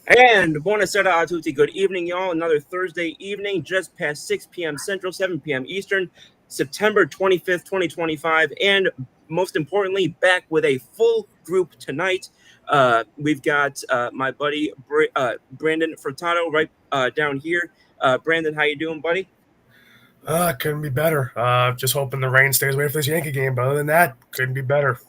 And buonasera a tutti. Good evening, y'all. Another Thursday evening, just past 6 p.m. Central, 7 p.m. Eastern, September 25th, 2025. And most importantly, back with a full group tonight. We've got my buddy Brandon Furtado right down here. Brandon, how you doing, buddy? Couldn't be better. Just hoping the rain stays away for this Yankee game. But other than that, couldn't be better.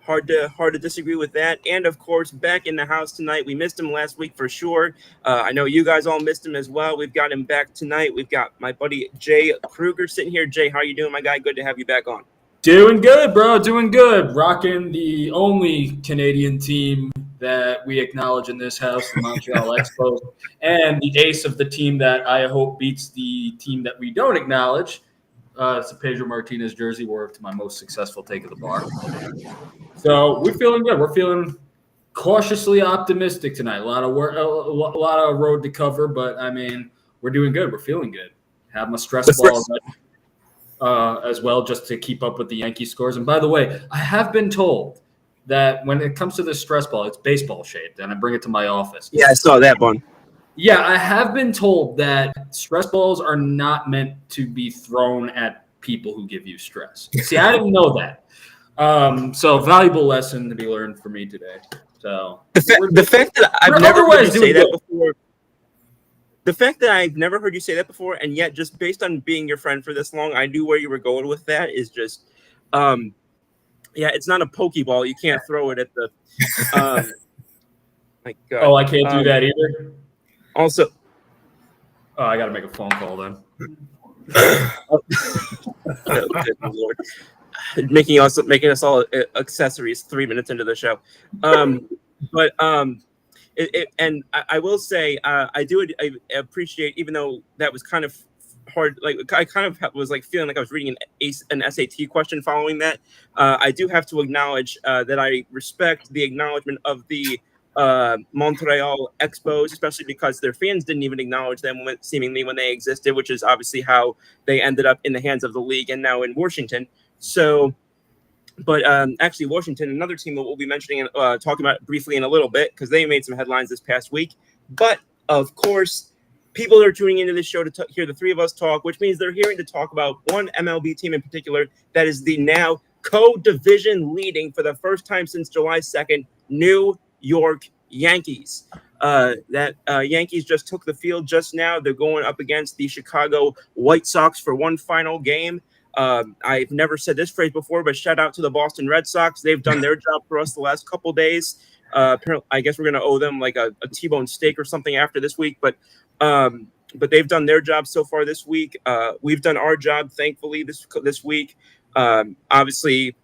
Hard to disagree with that. And of course, back in the house tonight. We missed him last week for sure. I know you guys all missed him as well. We've got him back tonight. We've got my buddy Jay Cruger sitting here. Jay, how you doing, my guy? Good to have you back on. Doing good, bro. Doing good. Rocking the only Canadian team that we acknowledge in this house, the Montreal Expos, and the ace of the team that I hope beats the team that we don't acknowledge. It's a Pedro Martinez jersey, wore to my most successful take of the bar. So we're feeling good. We're feeling cautiously optimistic tonight. A lot of work, a lot of road to cover, but I mean, we're doing good. We're feeling good. Have my stress ball as well, just to keep up with the Yankee scores. And by the way, I have been told that when it comes to this stress ball, it's baseball shaped, and I bring it to my office. Yeah, I saw that one. Yeah, I have been told that stress balls are not meant to be thrown at people who give you stress. See, I didn't know that. So valuable lesson to be learned for me today. So the fact that I've never heard you say that before. The fact that I've never heard you say that before, and yet just based on being your friend for this long, I knew where you were going with that. Is just, yeah, it's not a pokeball. You can't throw it at the. My God. Oh, I can't do that either. Also, I got to make a phone call then. Good Lord. Making us all accessories 3 minutes into the show, but and I will say I appreciate, even though that was kind of hard. Like I kind of was like feeling like I was reading an SAT question following that. I do have to acknowledge that I respect the acknowledgement of the Montreal Expos, especially because their fans didn't even acknowledge them seemingly when they existed, which is obviously how they ended up in the hands of the league and now in Washington. So, but actually, Washington, another team that we'll be mentioning and talking about briefly in a little bit, because they made some headlines this past week. But of course, people are tuning into this show to hear the three of us talk, which means they're hearing to talk about one MLB team in particular that is the now co-division leading for the first time since July 2nd, New York Yankees. Yankees just took the field just now. They're going up against the Chicago White Sox for one final game. I've never said this phrase before, but shout out to the Boston Red Sox. They've done their job for us the last couple days. Apparently, I guess we're going to owe them like a T-bone steak or something after this week, but they've done their job so far this week. We've done our job, thankfully, this week. Obviously,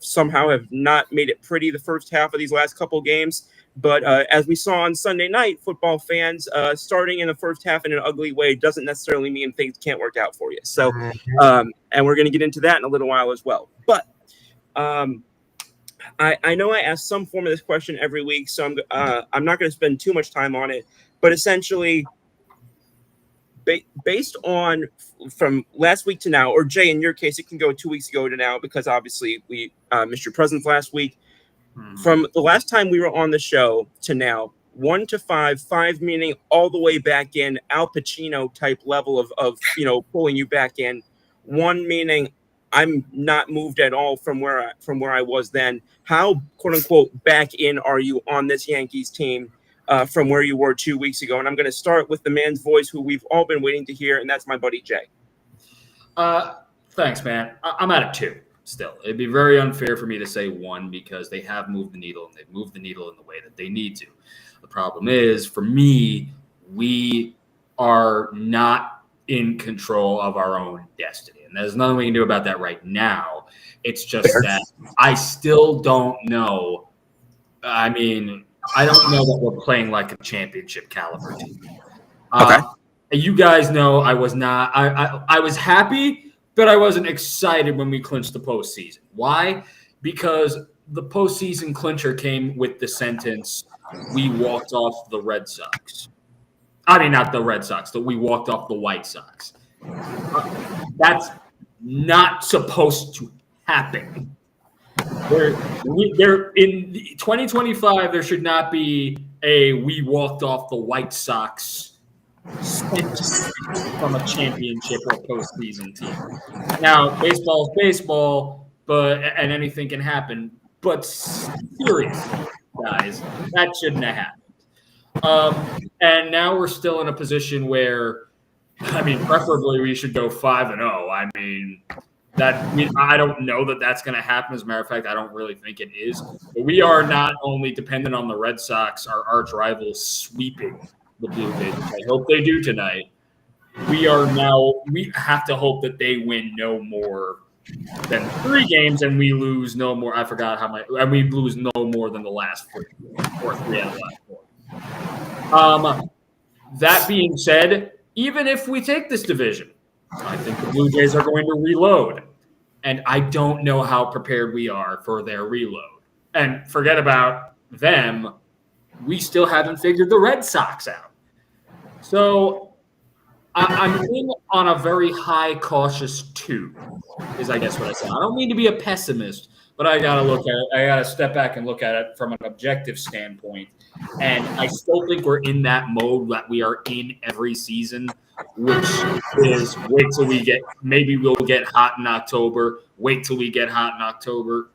somehow have not made it pretty the first half of these last couple games. But as we saw on Sunday night, football fans, starting in the first half in an ugly way doesn't necessarily mean things can't work out for you. So, and we're going to get into that in a little while as well. But I know I ask some form of this question every week, so I'm not going to spend too much time on it. But essentially, based on from last week to now, or Jay, in your case, it can go 2 weeks ago to now, because obviously we missed your presence last week. From the last time we were on the show to now, 1 to 5, 5 meaning all the way back in, Al Pacino type level of pulling you back in. 1 meaning I'm not moved at all from where I was then. How, quote unquote, back in are you on this Yankees team from where you were 2 weeks ago? And I'm going to start with the man's voice who we've all been waiting to hear, and that's my buddy Jay. Thanks, man. I'm at a 2. Still, it'd be very unfair for me to say 1 because they have moved the needle, and they've moved the needle in the way that they need to. The problem is, for me, we are not in control of our own destiny. And there's nothing we can do about that right now. It's just that I still don't know. I mean, I don't know that we're playing like a championship caliber team. Okay. You guys know I was not. I was happy, but I wasn't excited when we clinched the postseason. Why? Because the postseason clincher came with the sentence, "We walked off the Red Sox." I mean, not the Red Sox, but we walked off the White Sox. That's not supposed to happen. They're in 2025, there should not be we walked off the White Sox from a championship or postseason team. Now, baseball is baseball, and anything can happen. But seriously, guys, that shouldn't have happened. And now we're still in a position where, preferably we should go 5-0. I don't know that that's going to happen. As a matter of fact, I don't really think it is. But we are not only dependent on the Red Sox, our arch rivals, sweeping the Blue Jays, which I hope they do tonight. We have to hope that they win no more than 3 games and we lose no more. I forgot how many. And we lose no more than the last 4 or 3 out of the last 4. That being said, even if we take this division, I think the Blue Jays are going to reload. And I don't know how prepared we are for their reload. And forget about them. We still haven't figured the Red Sox out. So I'm in on a very high cautious 2, is I guess what I said. I don't mean to be a pessimist, but I got to step back and look at it from an objective standpoint. And I still think we're in that mode that we are in every season, which is wait till maybe we'll get hot in October. Wait till we get hot in October.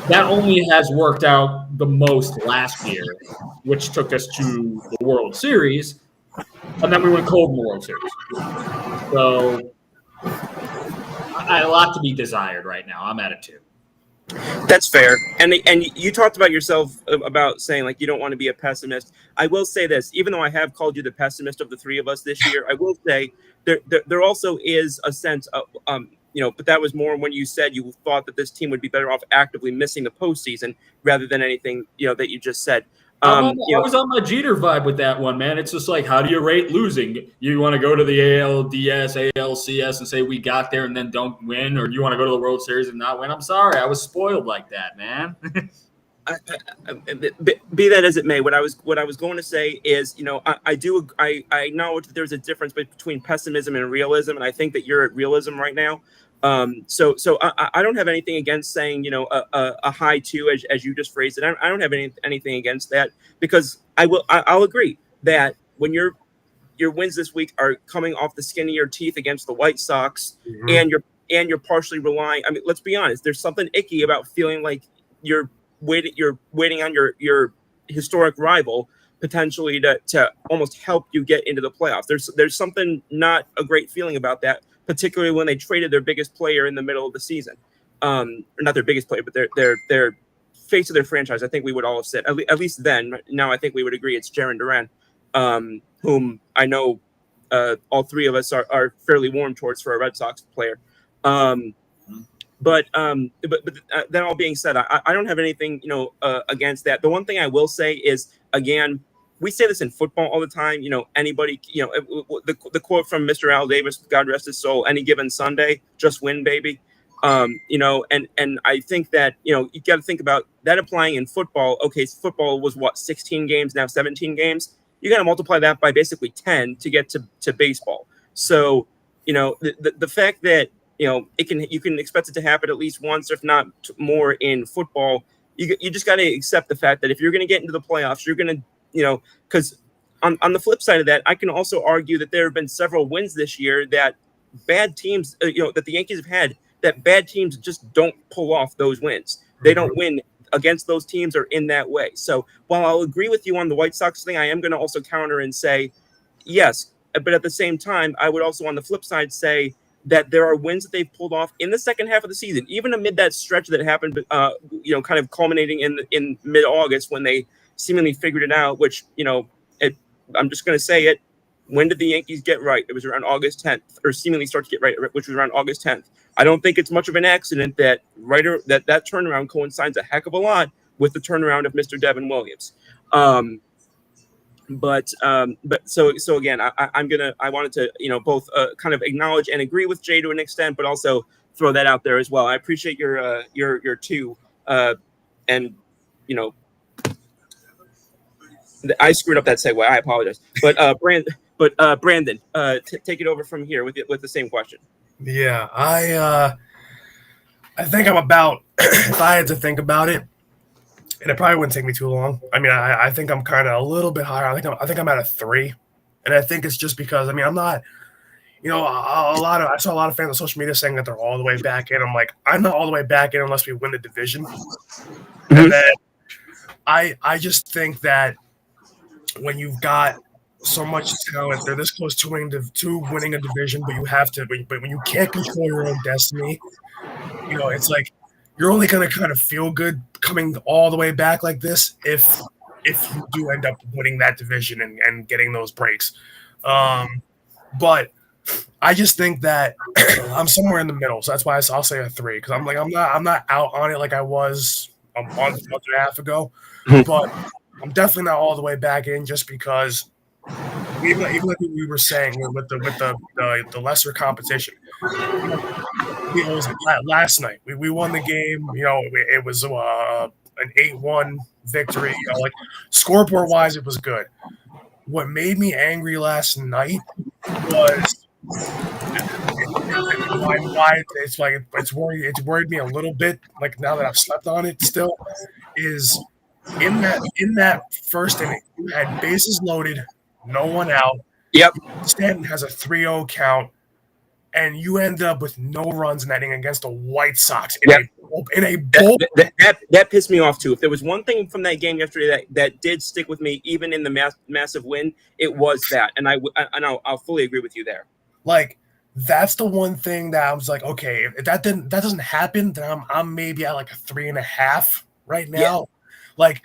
That only has worked out the most last year, which took us to the World Series, and then we went cold in the World Series. So, a lot to be desired right now. I'm at it 2. That's fair. And you talked about yourself about saying like you don't want to be a pessimist. I will say this, even though I have called you the pessimist of the 3 of us this year, I will say there also is a sense of but that was more when you said you thought that this team would be better off actively missing the postseason rather than anything that you just said. I was on my Jeter vibe with that one, man. It's just like, how do you rate losing? You want to go to the ALDS, ALCS and say we got there and then don't win, or do you want to go to the World Series and not win? I'm sorry, I was spoiled like that, man. Be that as it may, what I was going to say is, I acknowledge that there's a difference between pessimism and realism, and I think that you're at realism right now. So I don't have anything against saying, a high 2 as you just phrased it. I don't have anything against that, because I'll agree that when your wins this week are coming off the skin of your teeth against the White Sox, and you're partially relying. I mean, let's be honest. There's something icky about feeling like you're waiting on your historic rival potentially to almost help you get into the playoffs. There's something not a great feeling about that, particularly when they traded their biggest player in the middle of the season. Or not their biggest player, but their face of their franchise. I think we would all have said, at least then. Now I think we would agree it's Jarren Duran, whom I know all 3 of us are fairly warm towards for a Red Sox player. But that all being said, I don't have anything against that. The one thing I will say is, again, we say this in football all the time. Anybody, the quote from Mr. Al Davis, God rest his soul, any given Sunday, just win, baby. And I think that, you got to think about that applying in football. Okay, football was 16 games, now 17 games. You got to multiply that by basically 10 to get to baseball. So, the fact that, you can expect it to happen at least once, if not more, in football. You just got to accept the fact that if you're going to get into the playoffs, you're going to, because on the flip side of that, I can also argue that there have been several wins this year that bad teams, that the Yankees have had, that bad teams just don't pull off those wins. They don't win against those teams or in that way. So while I'll agree with you on the White Sox thing, I am going to also counter and say, yes, but at the same time, I would also on the flip side say that there are wins that they've pulled off in the second half of the season, even amid that stretch that happened, kind of culminating in mid-August when they seemingly figured it out, which, I'm just going to say it. When did the Yankees get right? It was around August 10th, or seemingly start to get right, which was around August 10th. I don't think it's much of an accident that that turnaround coincides a heck of a lot with the turnaround of Mr. Devin Williams. But so again, I wanted to, both kind of acknowledge and agree with Jay to an extent, but also throw that out there as well. I appreciate your 2, and I screwed up that segue. I apologize. But Brandon, take it over from here with the same question. Yeah, I think I'm about, if I had to think about it, and it probably wouldn't take me too long. I mean, I think I'm kind of a little bit higher. I think I'm at a 3, and I think it's just because I'm not. I saw a lot of fans on social media saying that they're all the way back in. I'm like, I'm not all the way back in unless we win the division. And then I just think that when you've got so much talent, they're this close to winning a division, but you have to. But when you can't control your own destiny, it's like you're only going to kind of feel good coming all the way back like this if you do end up winning that division and getting those breaks. But I just think that I'm somewhere in the middle, so that's why I'll say a 3 because I'm not out on it like I was a month and a half ago, but I'm definitely not all the way back in just because even like what we were saying with the lesser competition. It was last night. We won the game. It was an 8-1 victory. Like scoreboard wise, it was good. What made me angry last night was why it's worried me a little bit. Like now that I've slept on it, still is in that first inning, you had bases loaded, no one out. Yep. Stanton has a 3-0 count, and you end up with no runs in that inning against the White Sox in a bull. That pissed me off too. If there was one thing from that game yesterday that did stick with me, even in the massive win, it was that, and I'll fully agree with you there. Like that's the one thing that I was like, okay, if that doesn't happen, then I'm maybe at like a 3.5 right now. Yeah. Like,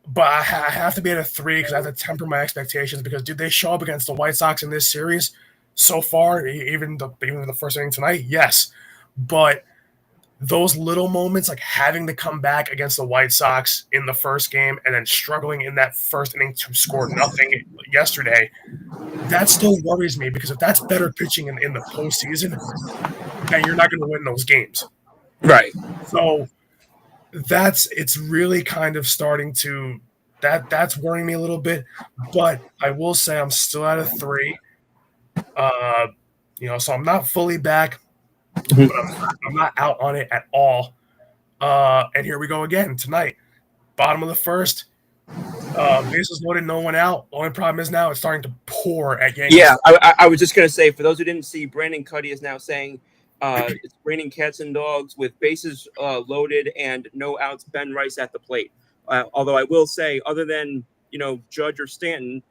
but I have to be at a 3 because I have to temper my expectations because did they show up against the White Sox in this series so far? Even the first inning tonight, yes, but those little moments like having to come back against the White Sox in the first game and then struggling in that first inning to score nothing yesterday, that still worries me because if that's better pitching in the postseason, then you're not going to win those games. Right. So it's really kind of starting to that's worrying me a little bit, but I will say I'm still at a 3. So I'm not fully back, but I'm not out on it at all. And here we go again tonight. Bottom of the first. Bases loaded, no one out. The only problem is now it's starting to pour at Yankees. Yeah, I was just going to say, for those who didn't see, Brandon Cuddy is now saying it's raining cats and dogs with bases loaded and no outs, Ben Rice at the plate. Although I will say, other than, Judge or Stanton,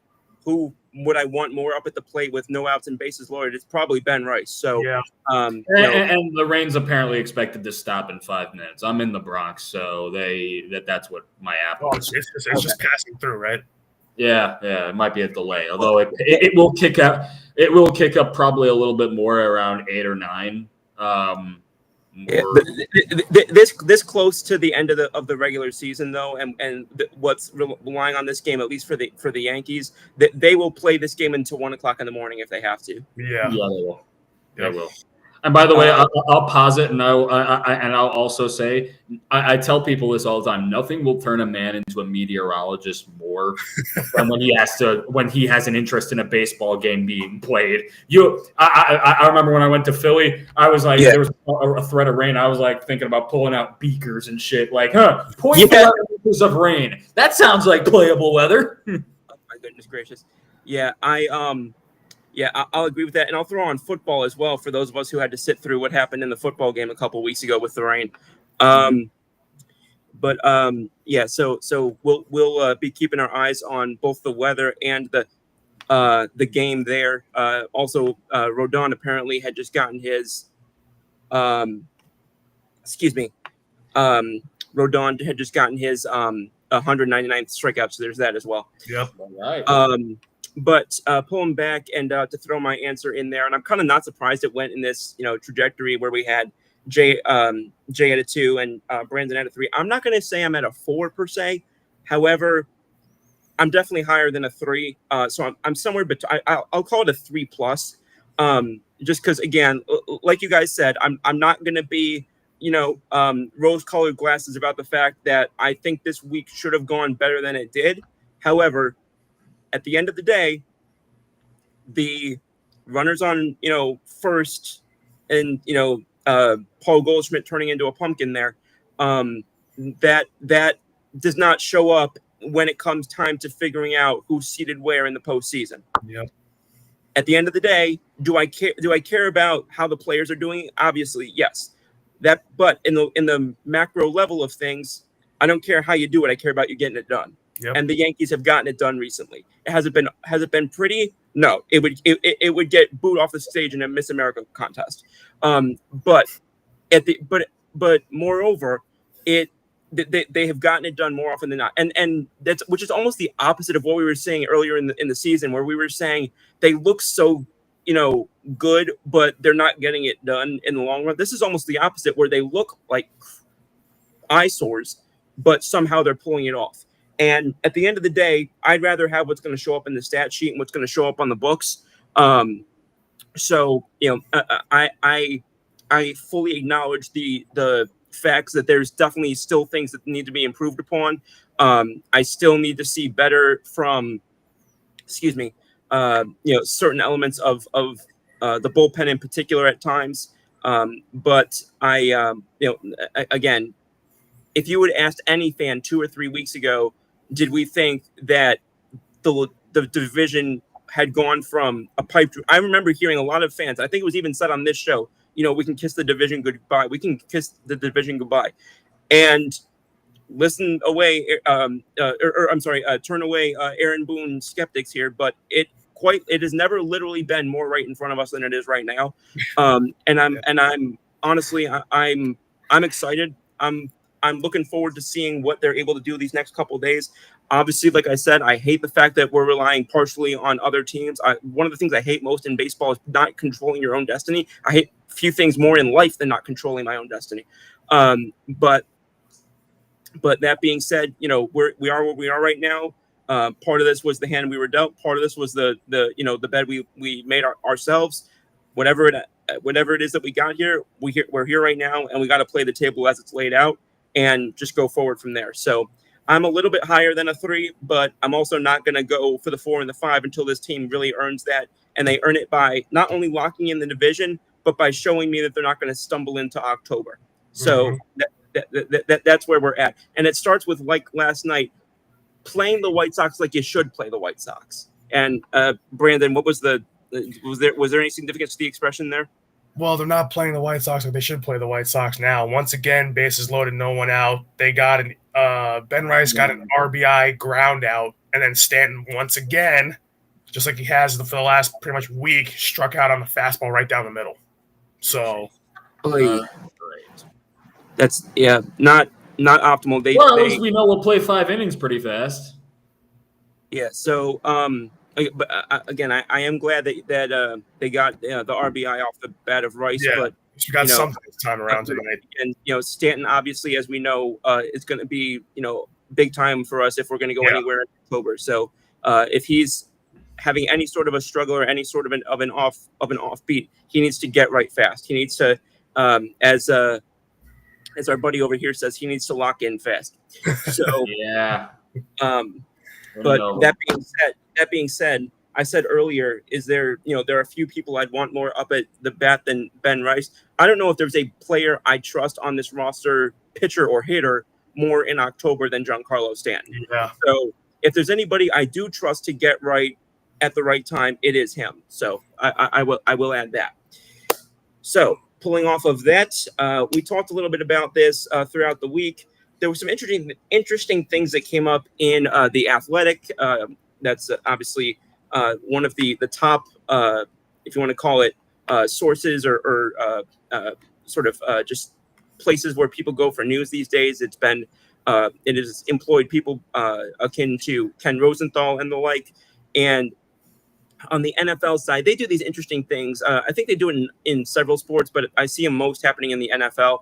who would I want more up at the plate with no outs and bases loaded? It's probably Ben Rice. So, yeah. And the rain's apparently expected to stop in 5 minutes. I'm in the Bronx, so that's what my app. Oh, it's just passing through, right? Yeah, it might be a delay. Although it will kick out. It will kick up probably a little bit more around 8 or 9. This close to the end of the regular season, though, and what's relying on this game, at least for the Yankees, that they will play this game until 1:00 in the morning if they have to. Yeah, they will. They will. And by the way, I'll pause it, and I'll also say, I tell people this all the time: nothing will turn a man into a meteorologist more than when he has an interest in a baseball game being played. I remember when I went to Philly, I was like, there was a threat of rain. I was like thinking about pulling out beakers and shit. Like, 0.11 inches of rain. That sounds like playable weather. Oh my goodness gracious! Yeah, I'll agree with that. And I'll throw on football as well for those of us who had to sit through what happened in the football game a couple weeks ago with the rain. So we'll be keeping our eyes on both the weather and the game there. Also, Rodon apparently had just gotten his Rodon had just gotten his 199th strikeout, so there's that as well. Yep. All right. But pulling back and to throw my answer in there, and I'm kind of not surprised it went in this trajectory where we had Jay at a 2 and Brandon at a 3. I'm not going to say I'm at a 4 per se. However, I'm definitely higher than a 3. So I'm somewhere between. I'll call it a 3+. Just because, again, like you guys said, I'm not going to be rose-colored glasses about the fact that I think this week should have gone better than it did. However, at the end of the day, the runners on, first and, Paul Goldschmidt turning into a pumpkin there, that does not show up when it comes time to figuring out who's seated where in the postseason. Yep. At the end of the day, do I care about how the players are doing? Obviously, yes. But in the macro level of things, I don't care how you do it. I care about you getting it done. Yep. And the Yankees have gotten it done recently. Has it been pretty? No. It would get booed off the stage in a Miss America contest. But moreover, they have gotten it done more often than not, and that's, which is almost the opposite of what we were saying earlier in the season, where we were saying they look so good, but they're not getting it done in the long run. This is almost the opposite, where they look like eyesores, but somehow they're pulling it off. And at the end of the day, I'd rather have what's going to show up in the stat sheet and what's going to show up on the books. So I fully acknowledge the facts that there's definitely still things that need to be improved upon. I still need to see better from, certain elements of the bullpen in particular at times. But again, if you would asked any fan 2 or 3 weeks ago, did we think that the division had gone from a pipe dream? I remember hearing a lot of fans, I think it was even said on this show, we can kiss the division goodbye. We can kiss the division goodbye. And turn away Aaron Boone skeptics here, but it has never literally been more right in front of us than it is right now. And I'm honestly, I'm excited. I'm looking forward to seeing what they're able to do these next couple of days. Obviously, like I said, I hate the fact that we're relying partially on other teams. One of the things I hate most in baseball is not controlling your own destiny. I hate few things more in life than not controlling my own destiny. But that being said, we are where we are right now. Part of this was the hand we were dealt. Part of this was the bed we made ourselves. Whatever it is that we got here, we're here right now, and we got to play the table as it's laid out and just go forward from there. So I'm a little bit higher than a 3, but I'm also not going to go for the 4 and the 5 until this team really earns that, and they earn it by not only locking in the division, but by showing me that they're not going to stumble into October. So that's where we're at. And it starts with, like last night, playing the White Sox like you should play the White Sox. And Brandon, what was was there any significance to the expression there? Well, they're not playing the White Sox like they should play the White Sox now. Once again, bases loaded, no one out. They got Ben Rice got an RBI ground out, and then Stanton once again, just like he has for the last pretty much week, struck out on the fastball right down the middle. So that's not optimal. At least we know we'll play 5 innings pretty fast. Yeah. So but again, I am glad that they got the RBI off the bat of Rice. Yeah, but we got something this time around tonight. And Stanton, obviously, as we know, is going to be big time for us if we're going to go anywhere in October. So if he's having any sort of a struggle or any sort of an offbeat, he needs to get right fast. He needs to, as our buddy over here says, he needs to lock in fast. So yeah. But that being said, I said earlier, there are a few people I'd want more up at the bat than Ben Rice. I don't know if there's a player I trust on this roster, pitcher or hitter, more in October than Giancarlo Stanton. Yeah. So if there's anybody I do trust to get right at the right time, it is him. So I will add that. So pulling off of that, we talked a little bit about this throughout the week. There were some interesting things that came up in the Athletic. That's obviously one of the top, if you want to call it, sources or sort of just places where people go for news these days. It has employed people akin to Ken Rosenthal and the like. And on the NFL side, they do these interesting things. I think they do it in several sports, but I see them most happening in the NFL.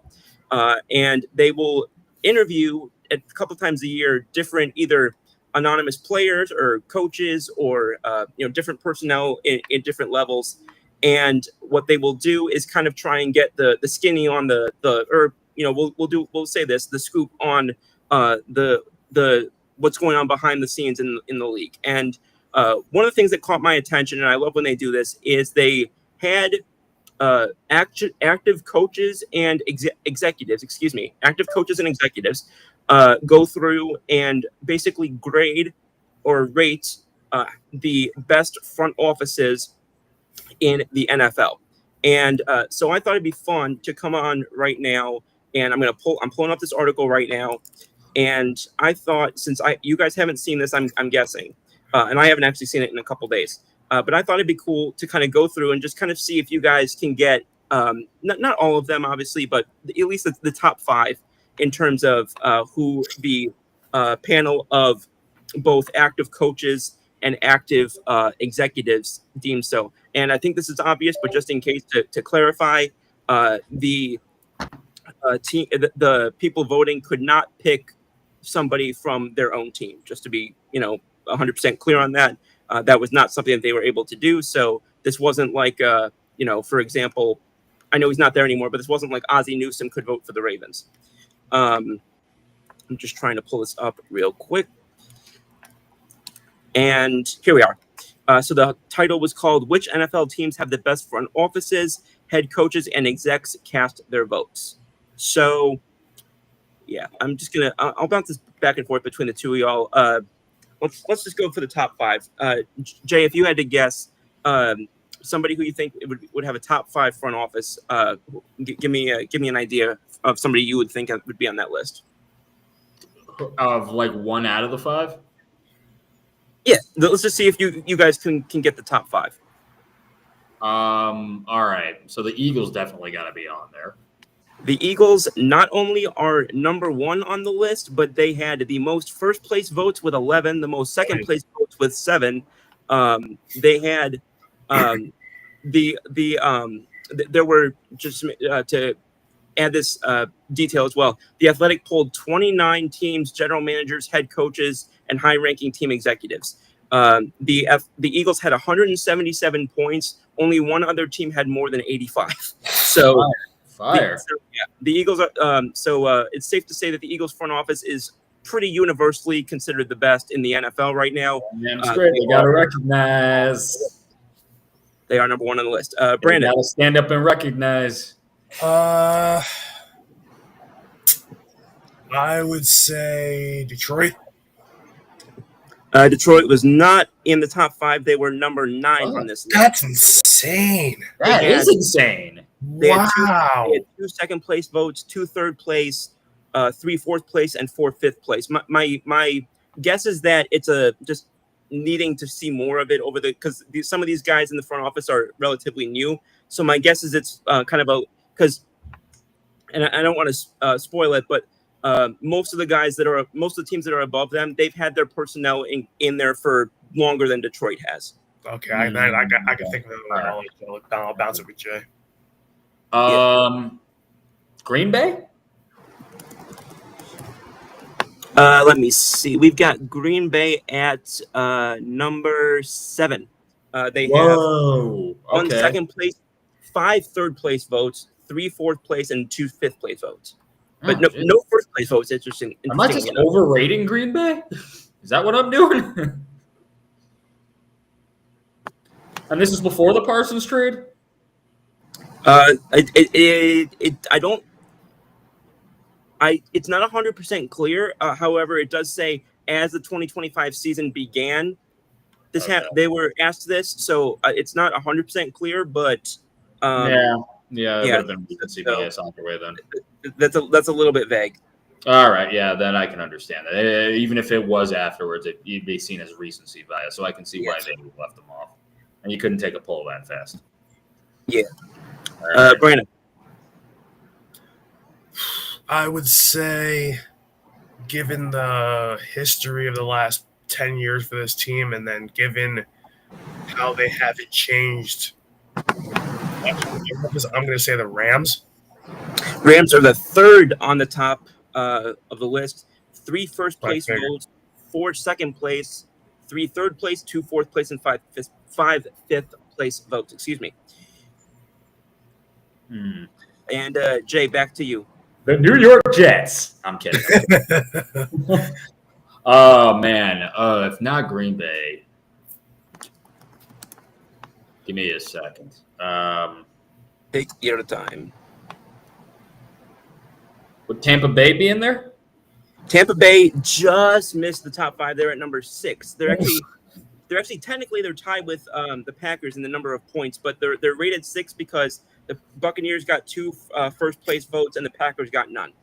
And they will interview a couple times a year different either anonymous players or coaches or different personnel in different levels. And what they will do is kind of try and get the skinny on the scoop on the what's going on behind the scenes in the league. And one of the things that caught my attention, and I love when they do this, is they had active coaches and executives go through and basically grade or rate the best front offices in the NFL. And so I thought it'd be fun to come on right now, and I'm pulling up this article right now, and I thought since you guys haven't seen this, I'm guessing, and I haven't actually seen it in a couple days, but I thought it'd be cool to kind of go through and just kind of see if you guys can get not all of them obviously, but at least the top 5 in terms of who the panel of both active coaches and active executives deem so. And I think this is obvious, but just in case to clarify, the team, the people voting could not pick somebody from their own team. Just to be, 100% clear on that. That was not something that they were able to do. So this wasn't like, for example, I know he's not there anymore, but this wasn't like Ozzie Newsome could vote for the Ravens. I'm just trying to pull this up real quick. And here we are. So the title was called "Which NFL Teams Have the Best Front Offices, Head Coaches, and Execs Cast Their Votes." So, yeah, I'm just gonna I'll bounce this back and forth between the two of y'all. Let's just go for the top 5. Jay, if you had to guess somebody who you think would have a top 5 front office, give me an idea of somebody you would think would be on that list. Of like 1 out of the 5. Yeah, let's just see if you guys can get the top 5. All right. So the Eagles definitely got to be on there. The Eagles not only are number 1 on the list, but they had the most first place votes with 11, the most second place votes with 7. They had there were just to add this detail as well. The Athletic polled 29 teams, general managers, head coaches, and high-ranking team executives. The Eagles had 177 points. Only one other team had more than 85. So, Fire. The Eagles are. It's safe to say that the Eagles front office is pretty universally considered the best in the NFL right now. Man, it's great. They got to recognize. They are number 1 on the list. Brandon, got to stand up and recognize. I would say Detroit. Detroit was not in the top 5. They were number 9 on this list. That's insane. That is insane. They Wow. had 2 second place votes, 2 third place, 3 fourth place, and 4 fifth place. My guess is that it's just needing to see more of it because some of these guys in the front office are relatively new. So my guess is it's kind of and I don't want to spoil it, but most of the teams that are above them, they've had their personnel in there for longer than Detroit has. Okay, I can think of it. I'll bounce it with Jay. Green Bay? Let me see. We've got Green Bay at number 7. They have 1 second place, 5 third place votes, 3 fourth place, and 2 fifth place votes. But no first place votes. Interesting. Am I just overrating Green Bay? Is that what I'm doing? And this is before the Parsons trade? It's not 100% clear. However, it does say as the 2025 season began, they were asked this, so it's not 100% clear. But it would have been CBS either way then. That's a little bit vague. All right, yeah, then I can understand that. Even if it was afterwards, it'd be seen as recency bias, so I can see why they left them off. And you couldn't take a poll that fast. Yeah. Right. Brandon. I would say, given the history of the last 10 years for this team, and then given how they haven't changed, I'm going to say the Rams. Rams are the 3rd on the top of the list. 3 first place votes, 4 second place, 3 third place, 2 fourth place, and 5 fifth place votes. Excuse me. And Jay, back to you. The New York Jets. I'm kidding. Oh, man. If not Green Bay, give me a second. Take your time. Would Tampa Bay be in there? Tampa Bay just missed the top 5. They're at number 6. They're actually technically they're tied with the Packers in the number of points, but they're rated 6 because the Buccaneers got 2 first place votes and the Packers got none.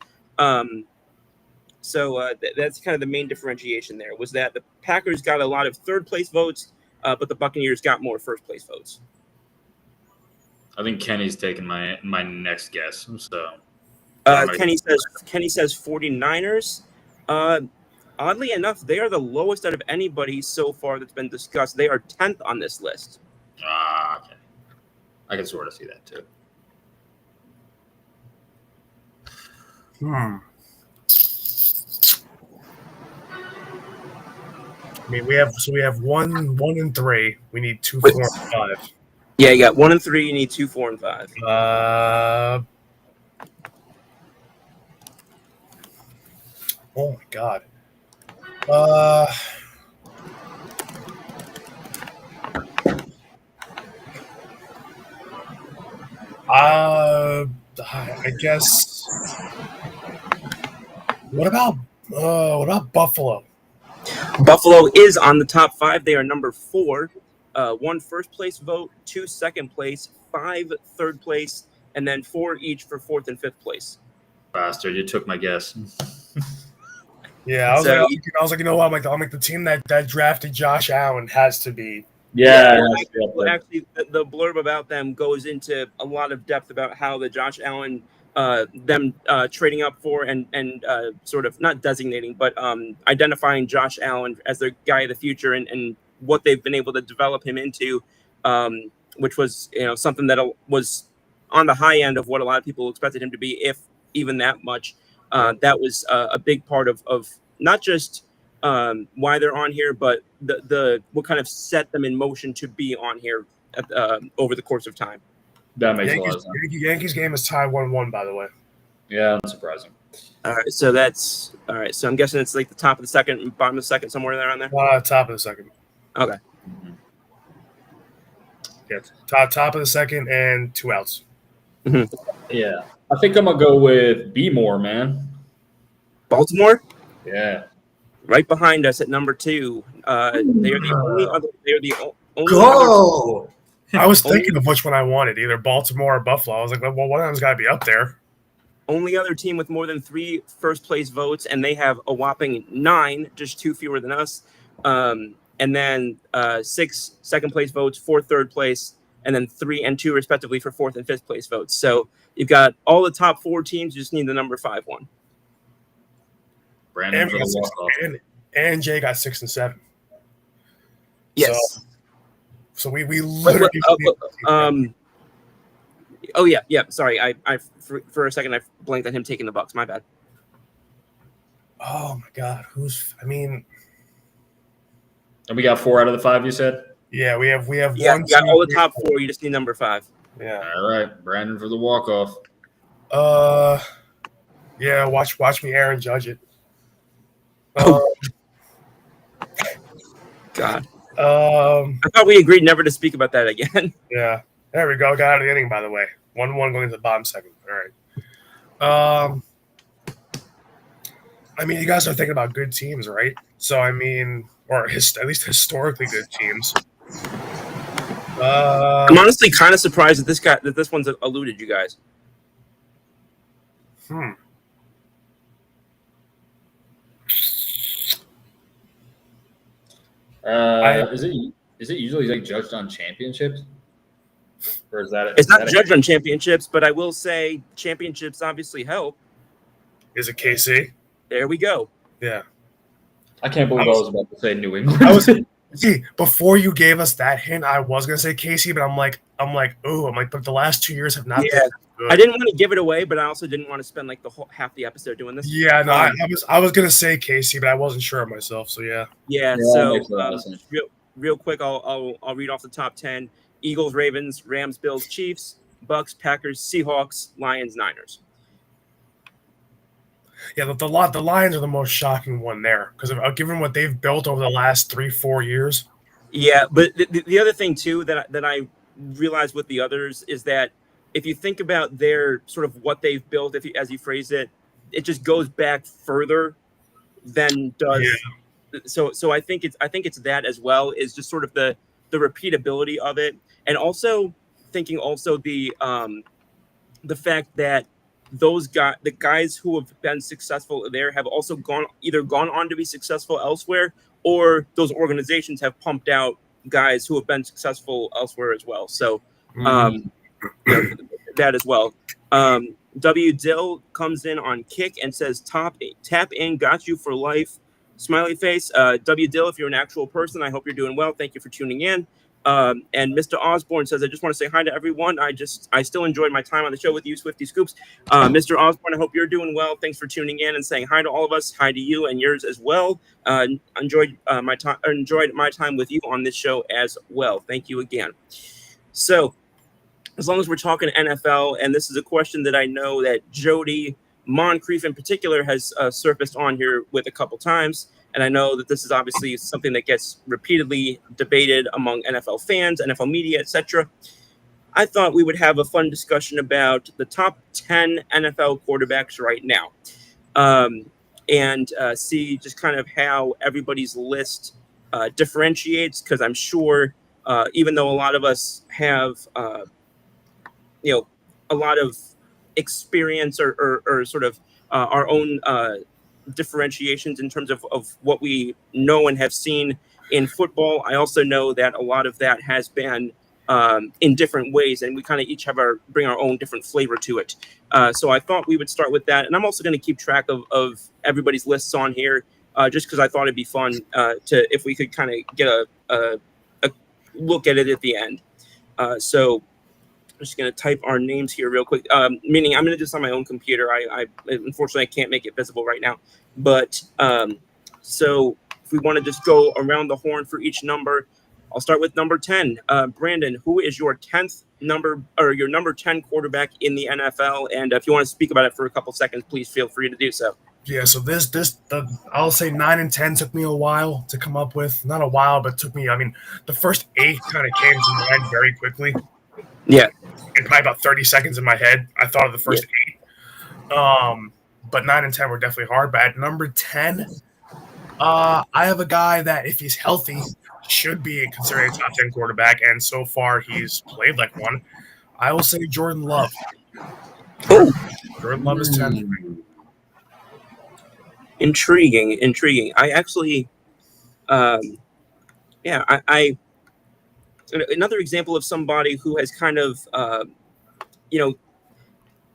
So that's kind of the main differentiation there, was that the Packers got a lot of third place votes, but the Buccaneers got more first place votes. I think Kenny's taking my next guess. So Kenny says 49ers. Oddly enough, they are the lowest out of anybody so far that's been discussed. They are 10th on this list. Okay. I can sort of see that too. I mean, we have 1 and 3. We need 2, 4, and 5. Yeah, you got 1 and 3. You need 2, 4, and 5. Oh my God. I guess. What about Buffalo? Buffalo is on the top 5. They are number 4. 1 first place vote, 2 second place, 5 third place, and then 4 each for 4th and 5th place. Bastard, you took my guess. Yeah, I was like, you know what? I'm like the team that drafted Josh Allen has to be. Yeah. Actually, the blurb about them goes into a lot of depth about how the Josh Allen, them trading up for and sort of not designating, but identifying Josh Allen as their guy of the future and what they've been able to develop him into, which was something that was on the high end of what a lot of people expected him to be, if even that much. That was a big part of not just why they're on here, but the what kind of set them in motion to be on here over the course of time. That makes a lot of sense. Yankees game is tied 1-1, by the way. Yeah, that's surprising. All right, so that's all right. So I'm guessing it's like the top of the second, bottom of the second, somewhere there on there. Top of the second. Okay. Mm-hmm. Yeah, top of the second and 2 outs. Mm-hmm. Yeah, I think I'm gonna go with B More, man. Baltimore. Yeah. Right behind us at number 2. They are the only other. They are the only. Go. I was thinking of which one I wanted, either Baltimore or Buffalo. I was like, well, one of them's got to be up there. Only other team with more than 3 first place votes, and they have a whopping 9, just 2 fewer than us. And then 6 second place votes, 4 third place, and then 3 and 2 respectively for 4th and 5th place votes. So you've got all the top 4 teams. You just need the number 5 one. Brandon for the walk-off. And Jay got 6 and 7. Yes. So we literally. Oh yeah. Sorry, I for a second I blanked on him taking the Bucks. My bad. Oh my God, And we got 4 out of the 5. You said. Yeah, we have Yeah, one. You got all the top 4. You just need number 5. Yeah. All right, Brandon for the walk-off. Yeah. Watch me, Aaron, judge it. God. I thought we agreed never to speak about that again. Yeah. There we go. Got out of the inning, by the way. 1-1 going into the bottom second. All right. I mean, you guys are thinking about good teams, right? So, I mean, or at least historically good teams. I'm honestly kind of surprised that this one's eluded you guys. Is it usually like judged on championships? Or is that it's not judged on championships, but I will say championships obviously help. Is it KC? There we go. Yeah. I can't believe I was about to say New England. See, before you gave us that hint, I was gonna say KC, but I'm like, but the last 2 years have not been good. I didn't want to give it away, but I also didn't want to spend like the whole half the episode doing this. Yeah, no, I was gonna say KC, but I wasn't sure of myself. So yeah. Yeah. So real quick, I'll read off the top 10: Eagles, Ravens, Rams, Bills, Chiefs, Bucks, Packers, Seahawks, Lions, Niners. Yeah, the Lions are the most shocking one there because given what they've built over the last 3-4 years. Yeah, but the other thing too that I realized with the others is that if you think about their sort of what they've built, as you phrase it, it just goes back further then does. Yeah. So I think it's that as well, is just sort of the repeatability of it, and also thinking also the fact that the guys who have been successful there have also either gone on to be successful elsewhere, or those organizations have pumped out guys who have been successful elsewhere as well. So that as well. W. Dill comes in on kick and says, tap in, got you for life. Smiley face. W. Dill, if you're an actual person, I hope you're doing well. Thank you for tuning in. And Mr. Osborne says, I just want to say hi to everyone. I still enjoyed my time on the show with you, Swifty Scoops. Mr. Osborne, I hope you're doing well. Thanks for tuning in and saying hi to all of us. Hi to you and yours as well. Enjoyed my time with you on this show as well. Thank you again. So, as long as we're talking NFL, and this is a question that I know that Jody Moncrief in particular has surfaced on here with a couple times, and I know that this is obviously something that gets repeatedly debated among NFL fans, NFL media, etc. I thought we would have a fun discussion about the top 10 NFL quarterbacks right now, and see just kind of how everybody's list differentiates, because I'm sure even though a lot of us have a lot of experience or sort of our own differentiations in terms of what we know and have seen in football. I also know that a lot of that has been in different ways, and we kind of each bring our own different flavor to it. So I thought we would start with that, and I'm also going to keep track of everybody's lists on here, just because I thought it'd be fun if we could kind of get a look at it at the end. So I'm just going to type our names here real quick, meaning I'm going to do this on my own computer. I unfortunately, I can't make it visible right now. But so if we want to just go around the horn for each number, I'll start with number 10. Brandon, who is your 10th number, or your number 10 quarterback in the NFL? And if you want to speak about it for a couple seconds, please feel free to do so. Yeah, so I'll say 9 and 10 took me a while to come up with. Not a while, but took me, the first 8 kind of came to mind very quickly. Yeah. In probably about 30 seconds in my head, I thought of the first 8. But 9 and 10 were definitely hard. But at number 10, I have a guy that, if he's healthy, should be considered a top 10 quarterback, and so far he's played like one. I will say Jordan Love. Jordan Love is 10. Intriguing. I actually, another example of somebody who has kind of, he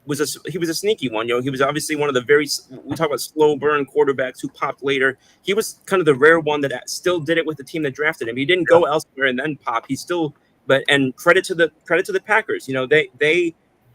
was a sneaky one. He was obviously one of the we talk about slow burn quarterbacks who popped later. He was kind of the rare one that still did it with the team that drafted him. He didn't go elsewhere and then pop. He still, and credit to the Packers.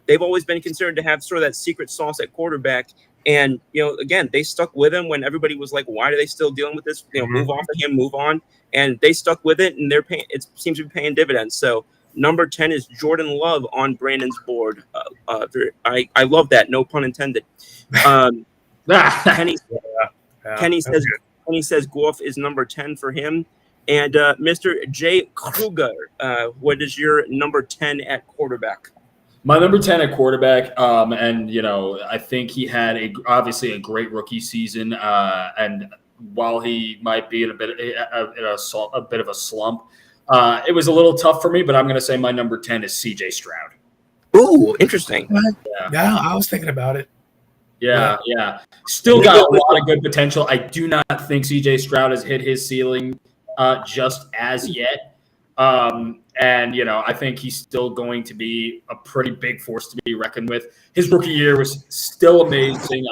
They've always been considered to have sort of that secret sauce at quarterback. And, again, they stuck with him when everybody was like, why are they still dealing with this? Move off of him, move on. And they stuck with it, and it seems to be paying dividends. So number 10 is Jordan Love on Brandon's board. I love that. No pun intended. Kenny says Goff is number 10 for him. And Mr. Jay Kruger, what is your number 10 at quarterback? My number 10 at quarterback, and I think he had obviously a great rookie season, and while he might be in a bit of a slump, it was a little tough for me. But I'm going to say my number 10 is C.J. Stroud. Ooh, interesting. Yeah, I was thinking about it. Yeah. Still got a lot of good potential. I do not think C.J. Stroud has hit his ceiling just as yet. And I think he's still going to be a pretty big force to be reckoned with. His rookie year was still amazing.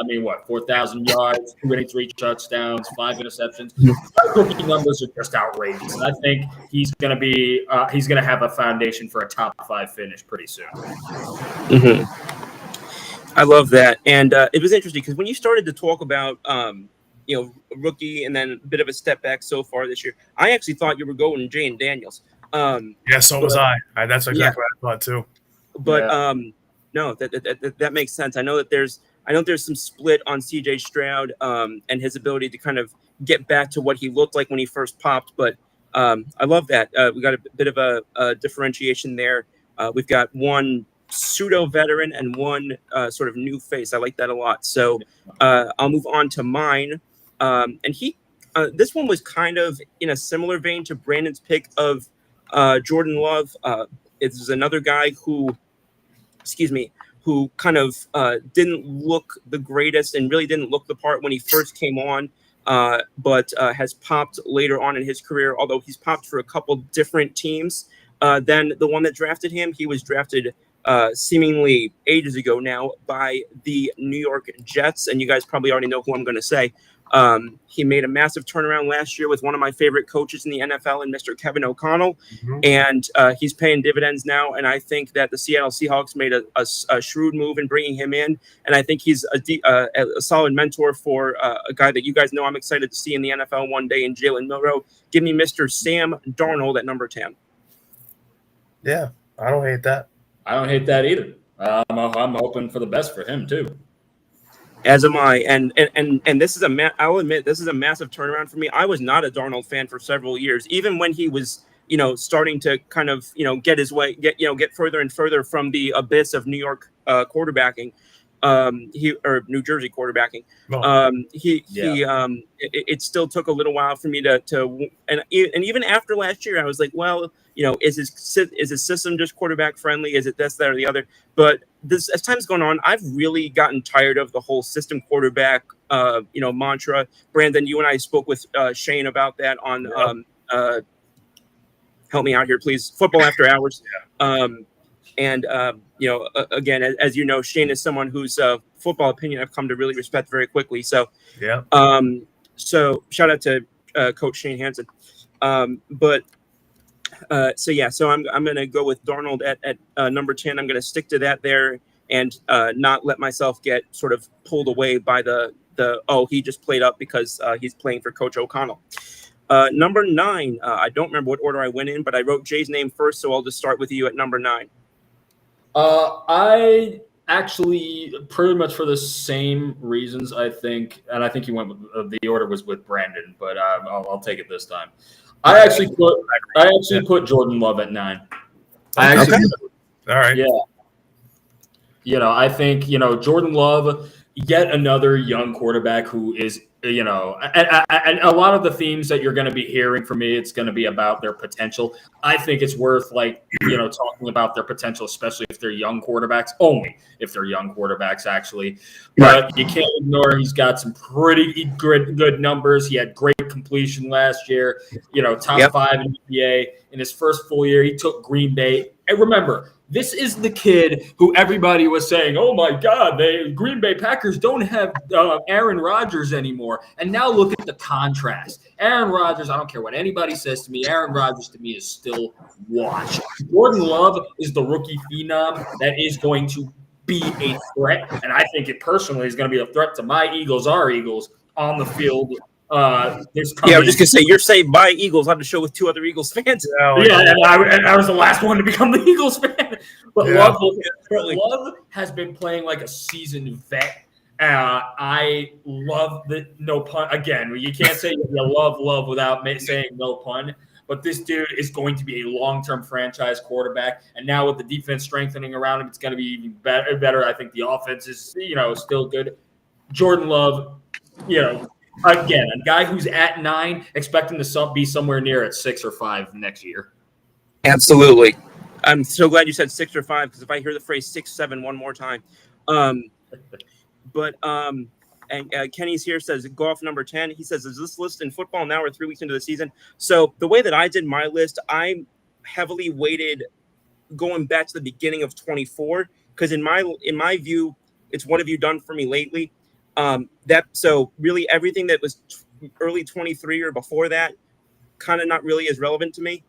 4,000 yards, 23 touchdowns, 5 interceptions. His rookie numbers are just outrageous. And I think he's going to have a foundation for a top 5 finish pretty soon. Mm-hmm. I love that. And it was interesting because when you started to talk about, rookie and then a bit of a step back so far this year, I actually thought you were going Jane Daniels. So was I. That's exactly what I thought too. But no, that makes sense. I know that there's some split on C.J. Stroud and his ability to kind of get back to what he looked like when he first popped. But I love that. We got a bit of a differentiation there. We've got one pseudo veteran and one sort of new face. I like that a lot. So I'll move on to mine. And this one was kind of in a similar vein to Brandon's pick of Jordan Love. It's another guy who kind of didn't look the greatest and really didn't look the part when he first came on, but has popped later on in his career, although he's popped for a couple different teams than the one that drafted him. He was drafted seemingly ages ago now by the New York Jets, and you guys probably already know who I'm going to say. He made a massive turnaround last year with one of my favorite coaches in the NFL, and Mr. Kevin O'Connell, and he's paying dividends now. And I think that the Seattle Seahawks made a shrewd move in bringing him in, and I think he's a solid mentor for a guy that you guys know I'm excited to see in the NFL one day in Jalen Milroe. Give me Mr. Sam Darnold at number 10. Yeah, I don't hate that. I don't hate that either. I'm hoping for the best for him too. As am I, and this is I'll admit this is a massive turnaround for me. I was not a Darnold fan for several years, even when he was, starting to kind of, get his way, get further and further from the abyss of New York quarterbacking, or New Jersey quarterbacking. It still took a little while for me and even after last year, I was like, well, is his system just quarterback friendly? Is it this, that, or the other? But as time's gone on, I've really gotten tired of the whole system quarterback, mantra. Brandon, you and I spoke with Shane about that on, help me out here, please. Football After Hours. Again, as you know, Shane is someone whose football opinion I've come to really respect very quickly. So, so shout out to Coach Shane Hansen. So I'm going to go with Darnold at number 10. I'm going to stick to that there and not let myself get sort of pulled away by he just played up because he's playing for Coach O'Connell. Number 9, I don't remember what order I went in, but I wrote Jay's name first, so I'll just start with you at number 9. I actually pretty much for the same reasons, I think, and I think you went with the order was with Brandon, but I'll take it this time. I actually put Jordan Love at 9. All right. Yeah. I think, Jordan Love, yet another young quarterback who is, and a lot of the themes that you're going to be hearing from me, it's going to be about their potential. I think it's worth talking about their potential, especially if they're young quarterbacks, only if they're young quarterbacks, actually. But you can't ignore he's got some pretty good numbers. He had great completion last year, top 5 in NBA. In his first full year, he took Green Bay. And remember, this is the kid who everybody was saying, oh, my God, the Green Bay Packers don't have Aaron Rodgers anymore. And now look at the contrast. Aaron Rodgers, I don't care what anybody says to me, Aaron Rodgers to me is still watch. Jordan Love is the rookie phenom that is going to be a threat. And I think it personally is going to be a threat to my Eagles, our Eagles, on the field. I was just going to say, you're saved my Eagles on the show with 2 other Eagles fans. And I was the last one to become the Eagles fan. But Love has been playing like a seasoned vet. I love the no pun. Again, you can't say you love without saying no pun. But this dude is going to be a long-term franchise quarterback. And now with the defense strengthening around him, it's going to be even better. I think the offense is, still good. Jordan Love, again, a guy who's at 9, expecting to be somewhere near at 6 or 5 next year. Absolutely. I'm so glad you said 6 or 5, because if I hear the phrase 6, 7 one more time. Kenny's here says, go off number 10. He says, is this list in football now or 3 weeks into the season? So the way that I did my list, I heavily weighted going back to the beginning of 24, because in my view, it's what have you done for me lately? So really everything that was early 23 or before that kind of not really as relevant to me.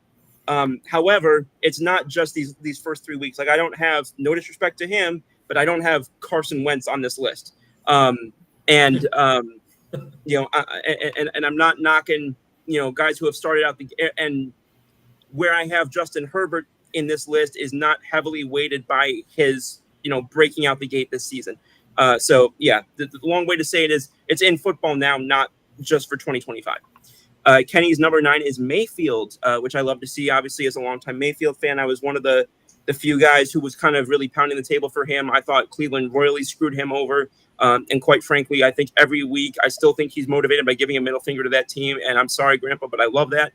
However, it's not just these first 3 weeks. Like, I don't have, no disrespect to him, but I don't have Carson Wentz on this list. And I'm not knocking, guys who have started out and where I have Justin Herbert in this list is not heavily weighted by his, breaking out the gate this season. The long way to say it is it's in football now, not just for 2025. Kenny's number 9 is Mayfield, which I love to see. Obviously, as a longtime Mayfield fan, I was one of the few guys who was kind of really pounding the table for him. I thought Cleveland royally screwed him over And quite frankly, I think every week I still think he's motivated by giving a middle finger to that team. And I'm sorry, Grandpa, but I love that.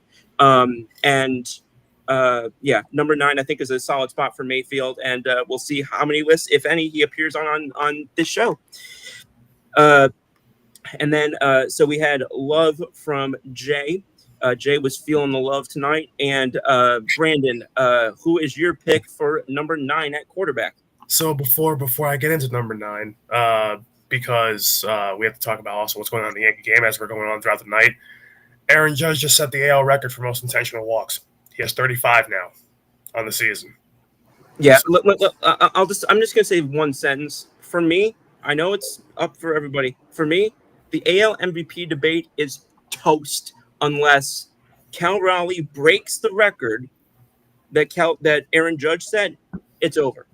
Number 9 I think is a solid spot for Mayfield, and we'll see how many lists, if any, he appears on this show. And then so we had love from Jay. Jay was feeling the love tonight. And Brandon, who is your pick for number 9 at quarterback? So before I get into number 9, because we have to talk about also what's going on in the Yankee game as we're going on throughout the night. Aaron Judge just set the AL record for most intentional walks. He has 35 now on the season. Yeah, I'm just gonna say one sentence. For me, I know it's up for everybody. For me, the AL MVP debate is toast unless Cal Raleigh breaks the record that Aaron Judge set. It's over.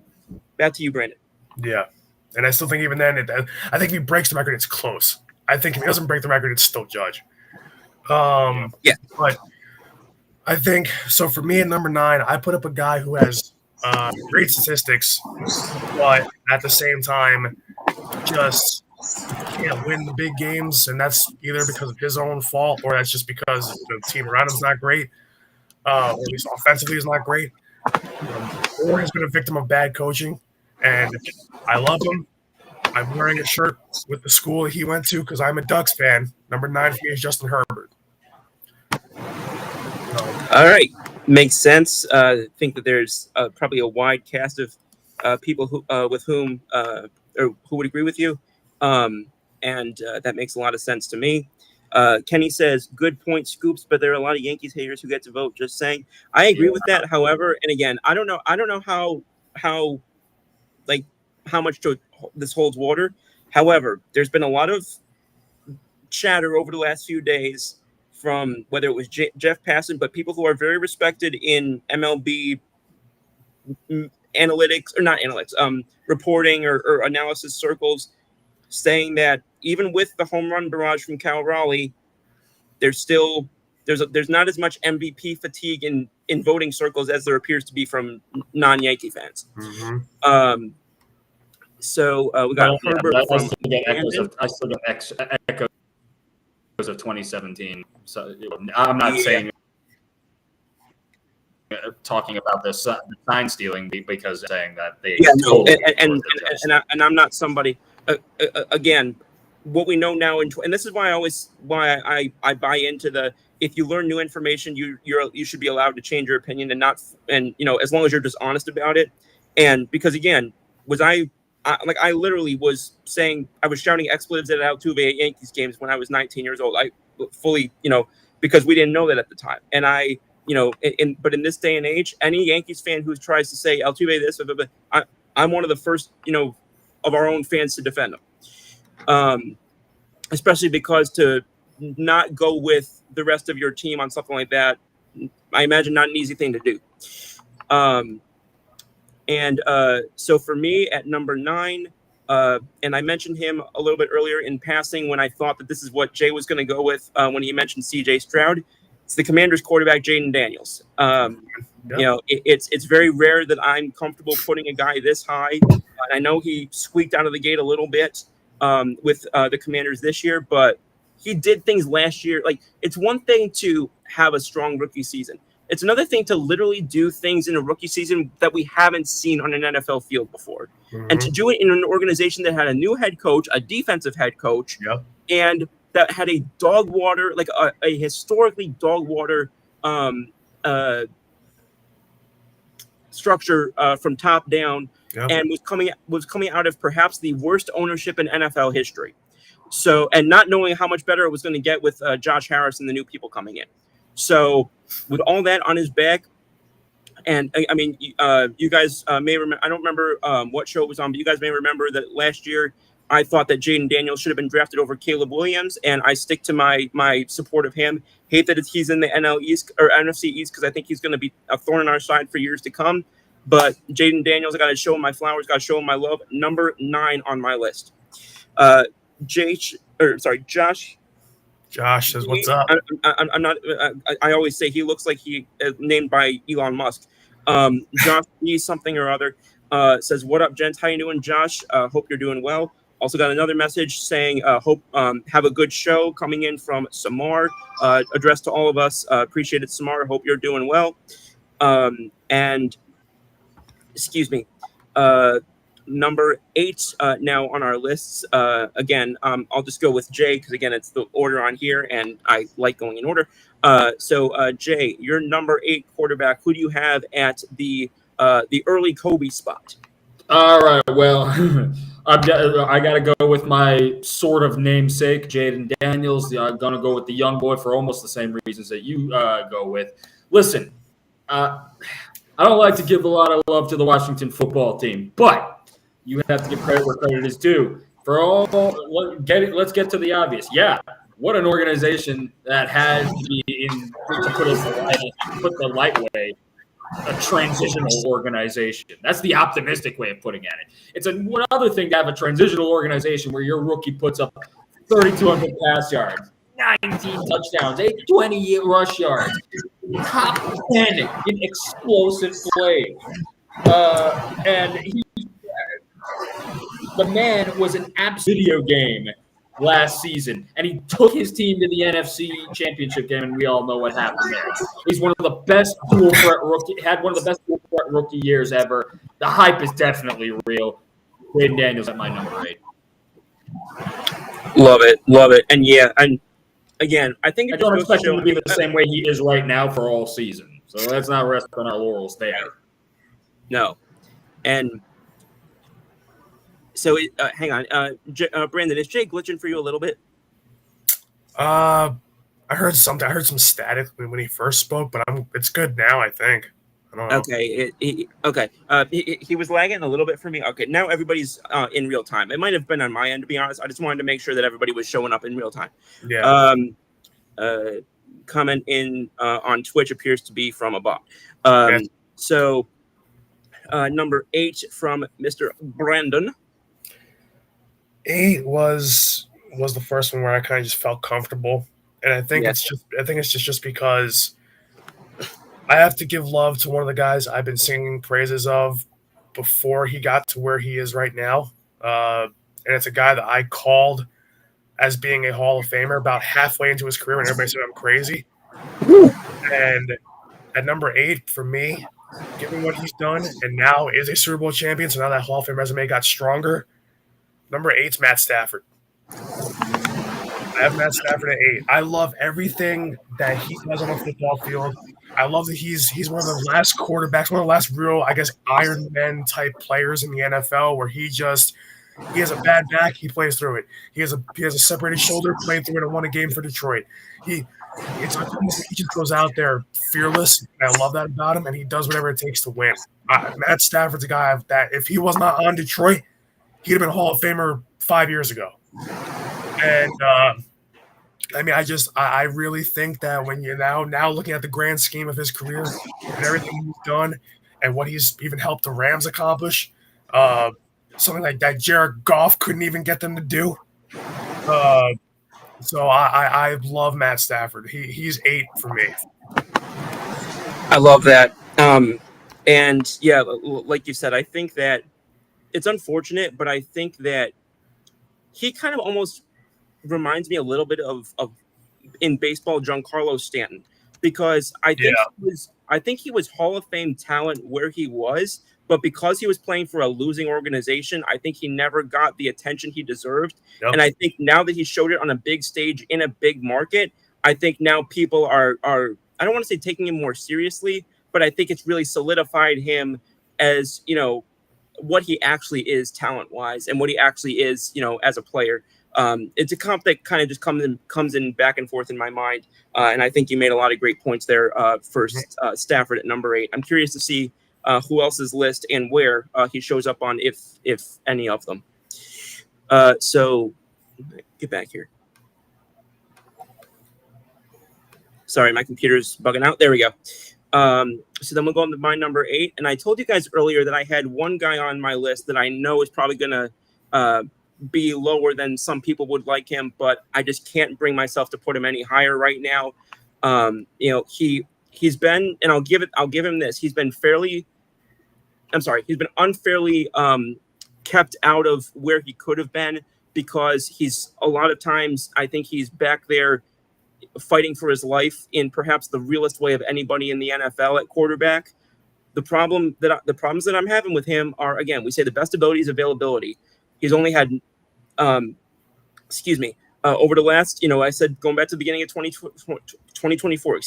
Back to you, Brandon. Yeah, and I still think even then, I think if he breaks the record, it's close. I think if he doesn't break the record, it's still Judge. But I think so. For me at number 9, I put up a guy who has great statistics, but at the same time, just can't win the big games, and that's either because of his own fault or that's just because the team around him's not great, or at least offensively is not great, or he's been a victim of bad coaching. And I love him. I'm wearing a shirt with the school he went to because I'm a Ducks fan. Number 9 for me is Justin Herbert. All right, makes sense. I think that there's probably a wide cast of people who with whom or who would agree with you, and that makes a lot of sense to me. Kenny says, "Good point, Scoops," but there are a lot of Yankees haters who get to vote. Just saying, I agree with that. However, and again, I don't know how much this holds water. However, there's been a lot of chatter over the last few days from whether it was Jeff Passan, but people who are very respected in MLB analytics, or not analytics, reporting or analysis circles, saying that even with the home run barrage from Cal Raleigh, there's not as much MVP fatigue in voting circles as there appears to be from non-Yankee fans. Mm-hmm. So we got Herbert from. I still get echoes of 2017. So I'm not saying talking about the sign stealing because saying that they and I'm not somebody. Again, what we know now, and this is why I buy into the, if you learn new information, you should be allowed to change your opinion and as long as you're just honest about it. And because again, I literally was saying, I was shouting expletives at Altuve at Yankees games when I was 19 years old. I fully, because we didn't know that at the time. And but in this day and age, any Yankees fan who tries to say Altuve this, I'm one of the first, of our own fans to defend him. Especially because to not go with the rest of your team on something like that, I imagine not an easy thing to do. So for me at number 9, and I mentioned him a little bit earlier in passing when I thought that this is what Jay was going to go with when he mentioned C.J. Stroud. It's the Commanders quarterback, Jaden Daniels. It's very rare that I'm comfortable putting a guy this high. And I know he squeaked out of the gate a little bit with the Commanders this year, but he did things last year. Like, it's one thing to have a strong rookie season. It's another thing to literally do things in a rookie season that we haven't seen on an NFL field before. Mm-hmm. And to do it in an organization that had a new head coach, a defensive head coach, and that had a dog water, like a historically dog water structure from top down, and was coming out of perhaps the worst ownership in NFL history. So, and not knowing how much better it was going to get with Josh Harris and the new people coming in. So, with all that on his back, and I mean, you guys may remember, I don't remember what show it was on, but you guys may remember that last year I thought that Jaden Daniels should have been drafted over Caleb Williams, and I stick to my support of him. Hate that he's in the NL East or NFC East because I think he's going to be a thorn in our side for years to come. But Jaden Daniels, I got to show him my flowers, got to show him my love. Number 9 on my list. Josh. Josh says, "What's up?" I'm not. I always say he looks like he named by Elon Musk. Josh B something or other says, "What up, gents? How you doing, Josh? Hope you're doing well. Also got another message saying, hope have a good show coming in from Samar, addressed to all of us. Appreciate it, Samar. Hope you're doing well. And excuse me, number 8 now on our lists. Again, I'll just go with Jay because again, it's the order on here, and I like going in order. So Jay, your number 8 quarterback. Who do you have at the early Kobe spot? All right. Well, I got to go with my sort of namesake, Jaden Daniels. I'm going to go with the young boy for almost the same reasons that you go with. Listen, I don't like to give a lot of love to the Washington football team, but you have to give credit where credit is due. Let's get to the obvious. Yeah, what an organization that has to be in, to put the light way, a transitional organization. That's the optimistic way of putting at it. It's one other thing to have a transitional organization where your rookie puts up 3,200 pass yards, 19 touchdowns, 820 rush yards, top 10 in explosive play. And the man was an absolute video game last season, and he took his team to the NFC Championship game, and we all know what happened there. He's one of the best dual threat rookie, had one of the best dual threat rookie years ever. The hype is definitely real. Jaden Daniels at my number 8. Love it, and yeah, and again, I think I don't expect him to be the same way he is right now for all season. So let's not rest on our laurels there. No, and so hang on, Brandon, is Jay glitching for you a little bit? I heard something. I heard some static when he first spoke, but it's good now. I think. I don't know. Okay. He was lagging a little bit for me. Okay, now everybody's in real time. It might have been on my end, to be honest. I just wanted to make sure that everybody was showing up in real time. Yeah. Comment in on Twitch appears to be from a bot. Yes. So number 8 from Mr. Brandon. 8 was the first one where I kind of just felt comfortable, and I think it's just because I have to give love to one of the guys I've been singing praises of before he got to where he is right now, and it's a guy that I called as being a Hall of Famer about halfway into his career, and everybody said I'm crazy. And at number 8 for me, given what he's done, and now is a Super Bowl champion, so now that Hall of Fame resume got stronger. Number 8's Matt Stafford. I have Matt Stafford at 8. I love everything that he does on the football field. I love that he's one of the last quarterbacks, one of the last real, I guess, Iron Man type players in the NFL where he has a bad back, he plays through it. He has a separated shoulder, playing through it, and won a game for Detroit. It's almost like he just goes out there fearless, and I love that about him, and he does whatever it takes to win. Matt Stafford's a guy that if he was not on Detroit, he'd have been a Hall of Famer 5 years ago. And I really think that when you're now looking at the grand scheme of his career and everything he's done and what he's even helped the Rams accomplish, something like that Jared Goff couldn't even get them to do. So I love Matt Stafford. He's 8 for me. I love that. And yeah, like you said, I think that it's unfortunate, but I think that he kind of almost reminds me a little bit of in baseball, Giancarlo Stanton, because I think he was Hall of Fame talent where he was, but because he was playing for a losing organization, I think he never got the attention he deserved. Yep. And I think now that he showed it on a big stage in a big market, I think now people are I don't want to say taking him more seriously, but I think it's really solidified him as, what he actually is talent-wise and what he actually is, as a player. It's a comp that kind of just comes in back and forth in my mind. And I think you made a lot of great points there for Stafford at number 8. I'm curious to see who else's list and where he shows up on, if any of them. So get back here. Sorry, my computer's bugging out. There we go. So then we'll go on to my number 8. And I told you guys earlier that I had one guy on my list that I know is probably going to be lower than some people would like him, but I just can't bring myself to put him any higher right now. He's been, and I'll give him this. He's been unfairly kept out of where he could have been because he's a lot of times, I think he's back there fighting for his life in perhaps the realest way of anybody in the NFL at quarterback. The problems that I'm having with him are, again, we say the best ability is availability. He's only had, over the last, I said going back to the beginning of 2024,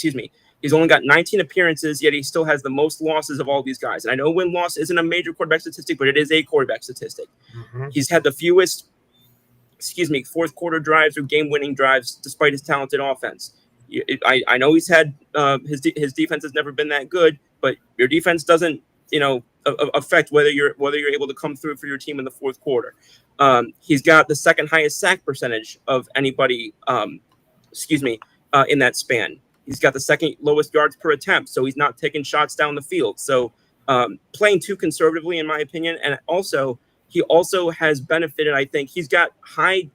he's only got 19 appearances, yet he still has the most losses of all these guys. And I know win-loss isn't a major quarterback statistic, but it is a quarterback statistic. Mm-hmm. He's had the fewest, fourth quarter drives or game-winning drives despite his talented offense. I know he's had his defense has never been that good, but your defense doesn't affect whether you're able to come through for your team in the fourth quarter. He's got the second highest sack percentage of anybody in that span. He's got the second lowest yards per attempt, so he's not taking shots down the field. So playing too conservatively, in my opinion, and also he also has benefited. I think he's got high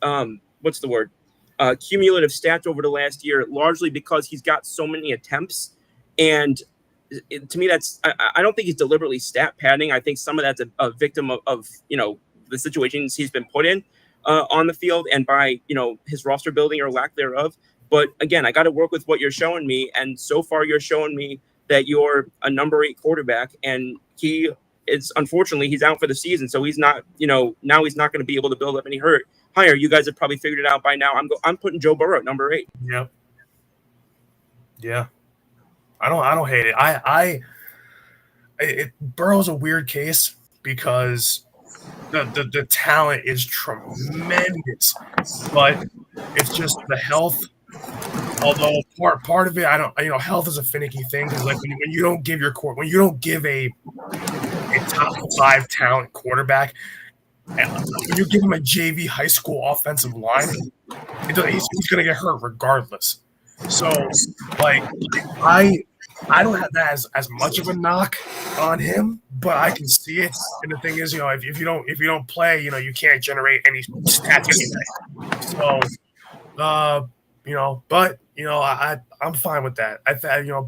cumulative stats over the last year, largely because he's got so many attempts. And to me, I don't think he's deliberately stat padding. I think some of that's a victim of the situations he's been put in on the field and by his roster building or lack thereof. But again, I got to work with what you're showing me, and so far you're showing me that you're a number 8 quarterback, and unfortunately he's out for the season, so he's not now he's not going to be able to build up any higher. You guys have probably figured it out by now. I'm putting Joe Burrow at number 8. Yeah. I don't hate it. Burrow's a weird case because the talent is tremendous, but it's just the health. Although part of it, health is a finicky thing because like when you don't give a top 5 talent quarterback, and when you give him a JV high school offensive line, he's going to get hurt regardless. So, like, I don't have that as much of a knock on him, but I can see it. And the thing is, if you don't play, you can't generate any stats anyway. So, but I'm fine with that.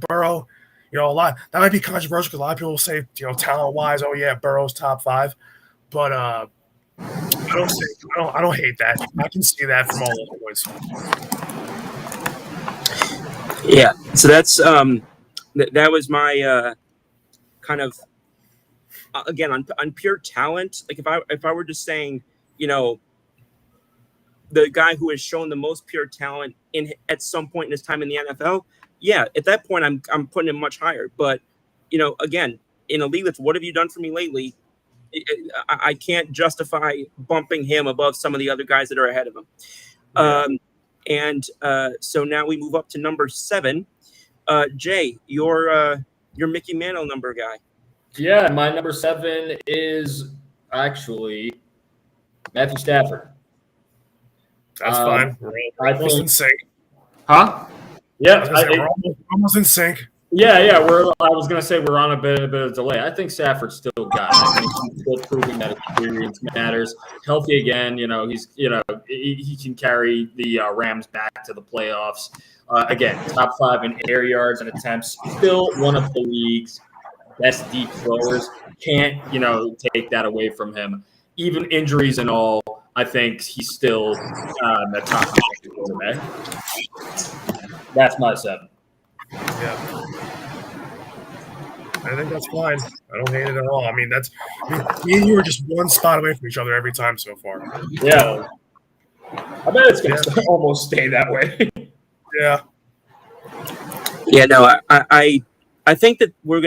Burrow, a lot that might be controversial because a lot of people will say, talent wise, oh yeah, Burrow's top 5, but I don't hate that. I can see that from all the boys. Yeah, so that's that was my kind of again on pure talent. Like if I were just saying, the guy who has shown the most pure talent at some point in his time in the NFL, yeah, at that point I'm putting him much higher. But again, in a league that's what have you done for me lately, I can't justify bumping him above some of the other guys that are ahead of him. Yeah. So now we move up to number 7. Jay, your Mickey Mantle number guy. Yeah, my number 7 is actually Matthew Stafford. That's fine. We're almost in sync. Huh? Yeah, we're almost in sync. Yeah. I was gonna say we're on a bit of delay. I think Stafford's still got it. I think he's still proving that experience matters. Healthy again, he can carry the Rams back to the playoffs. Again, top 5 in air yards and attempts. Still one of the league's best deep throwers. Can't take that away from him. Even injuries and all, I think he's still the top quarterback. That's my 7. Yeah. I think that's fine. I don't hate it at all. I mean, me and you are just one spot away from each other every time so far. Yeah. I bet it's going to almost stay that way. Yeah. Yeah, no, I think that we're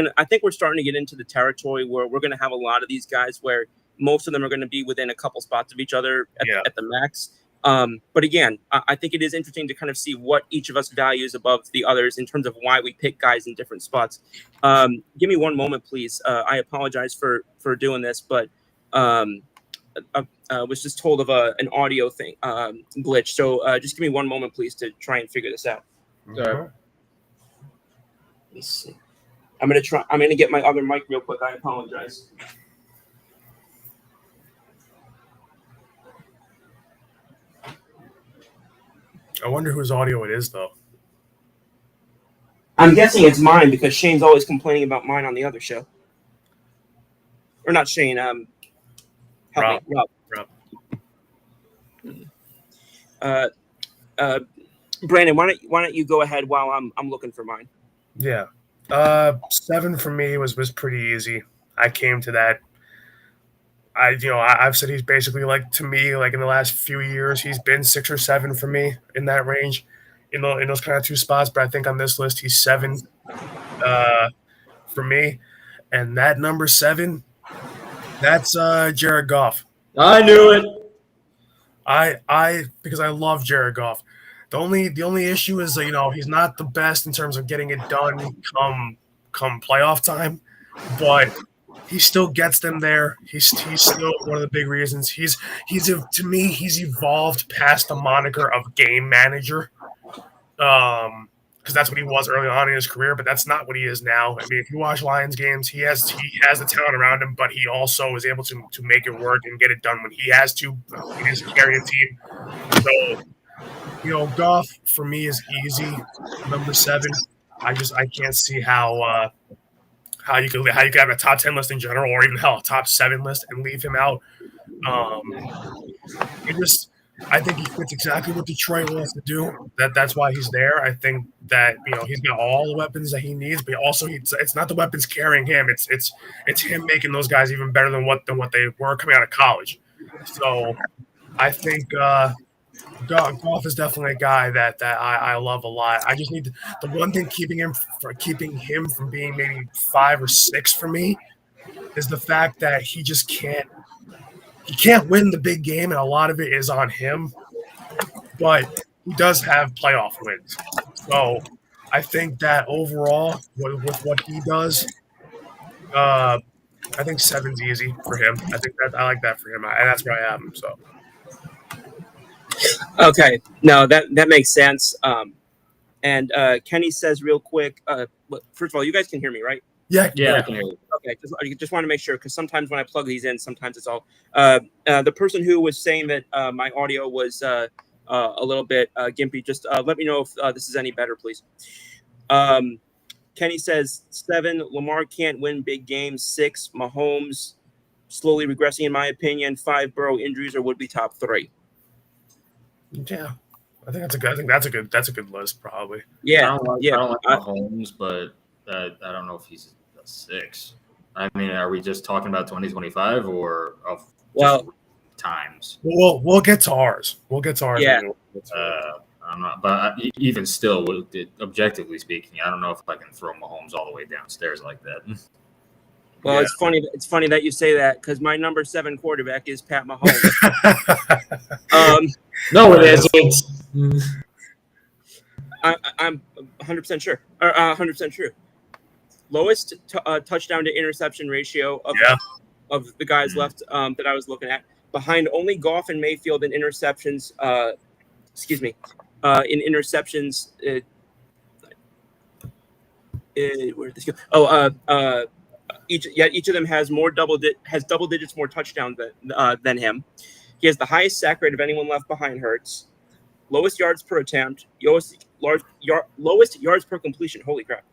starting to get into the territory where we're going to have a lot of these guys where most of them are going to be within a couple spots of each other at the max. But again, I think it is interesting to kind of see what each of us values above the others in terms of why we pick guys in different spots. Give me one moment, please. I apologize for doing this, but I was just told of an audio thing glitch. So just give me one moment, please, to try and figure this out. Mm-hmm. Let me see. I'm gonna get my other mic real quick. I apologize. I wonder whose audio it is, though. I'm guessing it's mine because Shane's always complaining about mine on the other show. Or not Shane. Rob. Brandon, why don't you go ahead while I'm looking for mine? Yeah. 7 for me was pretty easy. I came to that. I've said he's basically like, to me, like in the last few years, he's been 6 or 7 for me in that range, in those kind of two spots. But I think on this list, he's 7 for me, and that number 7, that's Jared Goff. I knew it. Because I love Jared Goff. The only issue is that, he's not the best in terms of getting it done come playoff time, but he still gets them there. He's still one of the big reasons. To me, he's evolved past the moniker of game manager, because that's what he was early on in his career, but that's not what he is now. I mean, if you watch Lions games, he has the talent around him, but he also is able to make it work and get it done when he has to. He has to carry a team. So, Goff for me is easy, number 7. I can't see how you could have a top 10 list in general, or even a top 7 list and leave him out. I think he fits exactly what Detroit wants to do. That's why he's there. I think that he's got all the weapons that he needs, but also it's not the weapons carrying him. It's him making those guys even better than what they were coming out of college. So I think Goff is definitely a guy that I love a lot. I just need the one thing keeping him from being maybe 5 or 6 for me is the fact that he just can't. He can't win the big game, and a lot of it is on him. But he does have playoff wins. So I think that overall, with what he does, I think 7's easy for him. I like that for him, and that's where I have him. So. Okay, no, that makes sense. And Kenny says real quick. First of all, you guys can hear me, right? Yeah, I can hear you. Okay, just want to make sure, because sometimes when I plug these in, sometimes it's all. The person who was saying that my audio was a little bit gimpy, just let me know if this is any better, please. Kenny says 7, Lamar can't win big games. 6, Mahomes slowly regressing, in my opinion. 5, Burrow injuries or would be top 3. Yeah, I think that's a good list, probably. Yeah, I don't like Mahomes, but I don't know if he's a 6. I mean, are we just talking about 2025 or of times? We'll get to ours. Yeah. I'm not, but even still, objectively speaking, I don't know if I can throw Mahomes all the way downstairs like that. Well, yeah. It's funny that you say that, because my number 7 quarterback is Pat Mahomes. No, it isn't. I'm 100% sure, or 100% true. Lowest touchdown to interception ratio of the guys left that I was looking at, behind only Goff and Mayfield in interceptions. In interceptions. Where did this go? Each of them has double digits more touchdowns than him. He has the highest sack rate of anyone left behind Hurts. Lowest yards per attempt. Lowest yards per completion. Holy crap!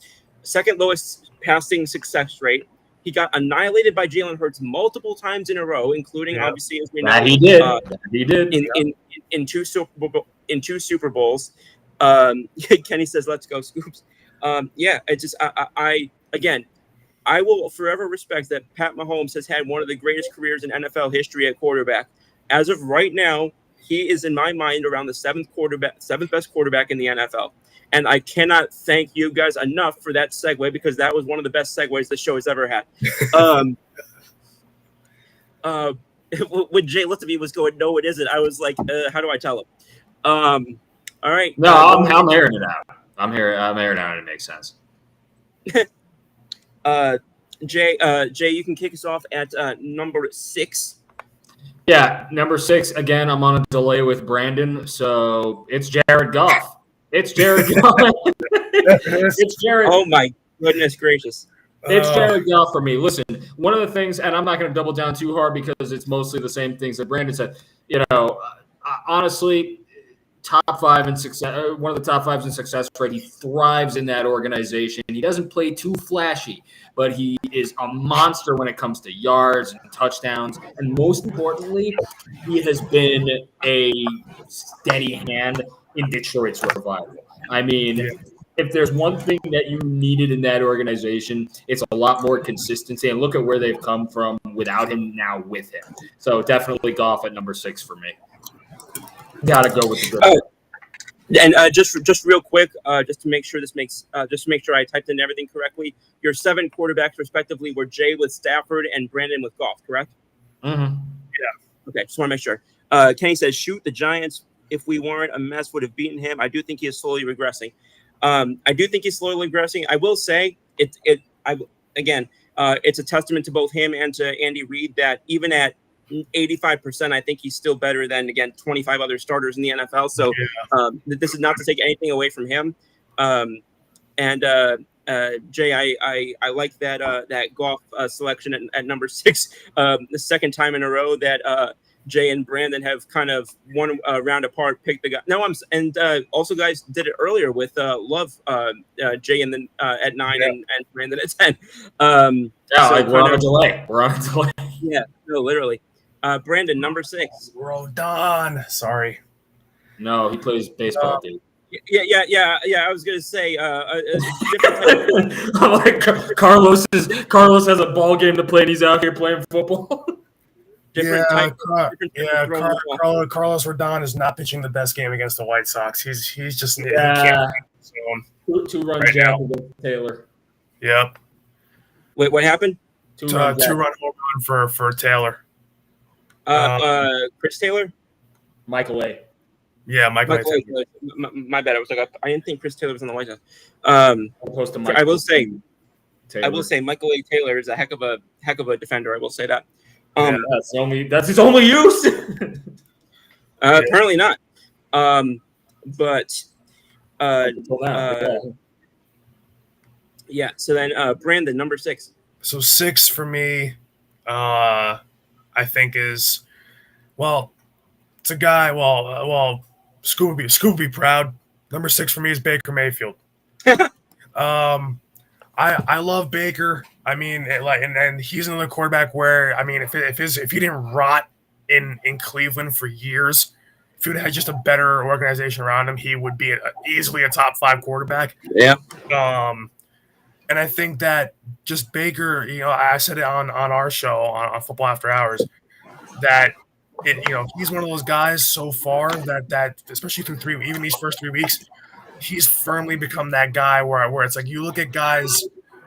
Second lowest passing success rate. He got annihilated by Jalen Hurts multiple times in a row, including obviously, as we know, he did. He did in two Super Bowls. Kenny says, "Let's go, Scoops." I will forever respect that Pat Mahomes has had one of the greatest careers in NFL history at quarterback. As of right now, he is, in my mind, around the seventh best quarterback in the NFL. And I cannot thank you guys enough for that segue, because that was one of the best segues the show has ever had. When Jay looked at me was going, "No, it isn't," I was like, how do I tell him? All right. No, I'm airing it out. I'm airing it out, and it makes sense. Jay, you can kick us off at number 6. Yeah, number 6. Again, I'm on a delay with Brandon, so it's Jared Goff. It's Jared Goff. It's Jared. Oh my goodness gracious! It's Jared Goff for me. Listen, one of the things, and I'm not going to double down too hard because it's mostly the same things that Brandon said. Honestly, top 5 in success, one of the top 5s in success rate. He thrives in that organization. He doesn't play too flashy, but he is a monster when it comes to yards and touchdowns. And most importantly, he has been a steady hand in Detroit's revival. I mean, if there's one thing that you needed in that organization, it's a lot more consistency. And look at where they've come from without him, now with him. So definitely Goff at number 6 for me. Got to go with the good. And just real quick, just to make sure I typed in everything correctly. Your 7 quarterbacks respectively were Jay with Stafford and Brandon with Goff, correct? Mm-hmm. Yeah. Okay, just want to make sure. Kenny says, "Shoot, the Giants, if we weren't a mess, would have beaten him." I do think he is slowly regressing. I will say it's a testament to both him and to Andy Reid that even at 85%, I think he's still better than, again, 25 other starters in the NFL. So this is not to take anything away from him. Jay, I like that Goff selection at number 6, the second time in a row that Jay and Brandon have kind of one round apart picked the guy. Also guys did it earlier with Love, Jay and then at 9 and Brandon at 10. We're on a delay. Yeah, no, literally. Brandon, number 6. Rodon. Sorry. No, he plays baseball, dude. Yeah. I was gonna say different type I'm like, Carlos has a ball game to play, and he's out here playing football. Carlos Rodon is not pitching the best game against the White Sox. He's just he can't two run jab against Taylor. Yep. Wait, what happened? Two-run home run for Taylor. Chris Taylor? Michael A. Yeah, Michael A. My bad. I didn't think Chris Taylor was on the White Sox. I will say Michael A. Taylor is a heck of a defender. I will say that. That's his only use. Apparently not. So then Brandon, number 6. So 6 for me, I think is, it's a guy. Scoop would be proud. Number 6 for me is Baker Mayfield. I love Baker. I mean, and he's another quarterback where, I mean, if he didn't rot in Cleveland for years, if he would have had just a better organization around him, he would be easily a top 5 quarterback. Yeah. And I think that just Baker, I said it on our show on Football After Hours, that he's one of those guys so far that especially through even these first 3 weeks, he's firmly become that guy where it's like you look at guys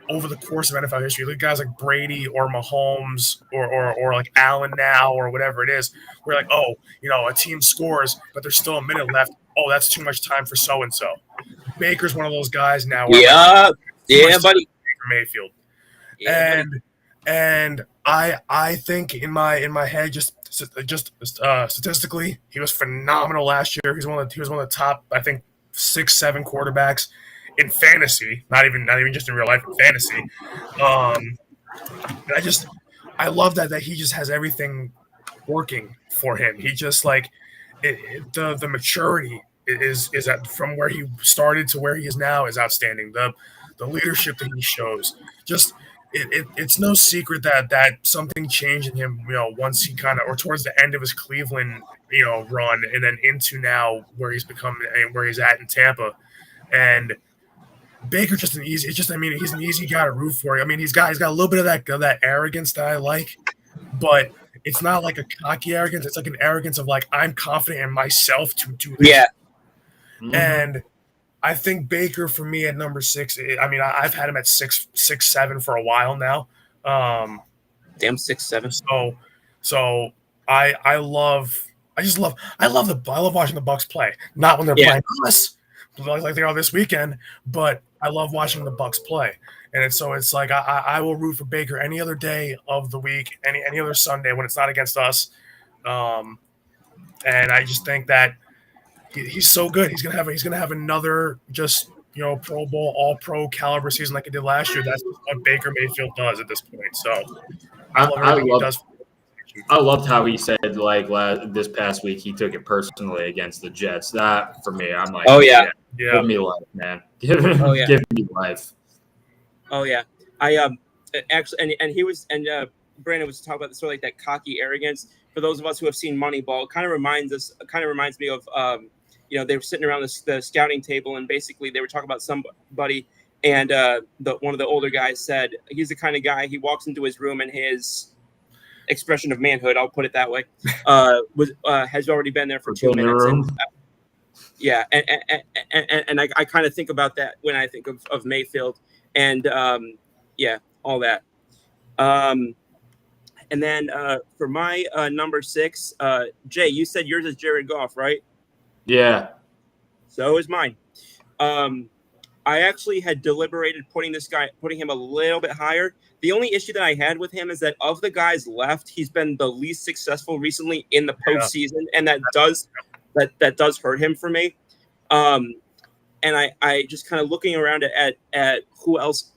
over the course of NFL history, you look at guys like Brady or Mahomes or like Allen now or whatever it is, we're like, a team scores, but there's still a minute left. Oh, that's too much time for so-and-so. Baker's one of those guys now. Yeah, buddy. Baker Mayfield. Yeah, and I think in my head, just statistically, he was phenomenal last year. He was one of the top, I think, 6-7 quarterbacks in fantasy, not even just in real life, in fantasy. I love that he just has everything working for him. He just the maturity is that from where he started to where he is now is outstanding. The leadership that he shows, it's no secret that something changed in him, once he or towards the end of his Cleveland, run, and then into now where he's become and where he's at in Tampa. And Baker's he's an easy guy to root for. I mean, he's got a little bit of that arrogance that I like, but it's not like a cocky arrogance. It's like an arrogance of I'm confident in myself to do this. Yeah. Mm-hmm. And I think Baker for me at number 6. I mean, I've had him at 6'7" for a while now. Damn 6'7". So I love watching the Bucs play. Not when they're playing us, like they are this weekend, but I love watching the Bucs play. And it's like I will root for Baker any other day of the week, any other Sunday when it's not against us. And I just think that he's so good. He's gonna have another just Pro Bowl, All Pro caliber season like he did last year. That's what Baker Mayfield does at this point. So I love everything he does. I loved how he said this past week he took it personally against the Jets. That for me, I'm like, Oh yeah. Yeah. give me life, man. Oh yeah. Give me life. Oh yeah. I actually and he was Brandon was talking about this sort of like that cocky arrogance. For those of us who have seen Moneyball, it kind of reminds me of they were sitting around the scouting table and basically they were talking about somebody and one of the older guys said he's the kind of guy he walks into his room and his expression of manhood, I'll put it that way, has already been there for 2 minutes. And, yeah, and I kind of think about that when I think of Mayfield and all that. And then for my number 6, Jay, you said yours is Jared Goff, right? Yeah. So is mine. I actually had deliberated putting him a little bit higher. The only issue that I had with him is that of the guys left, he's been the least successful recently in the postseason, and that does hurt him for me. And I just kind of looking around at who else.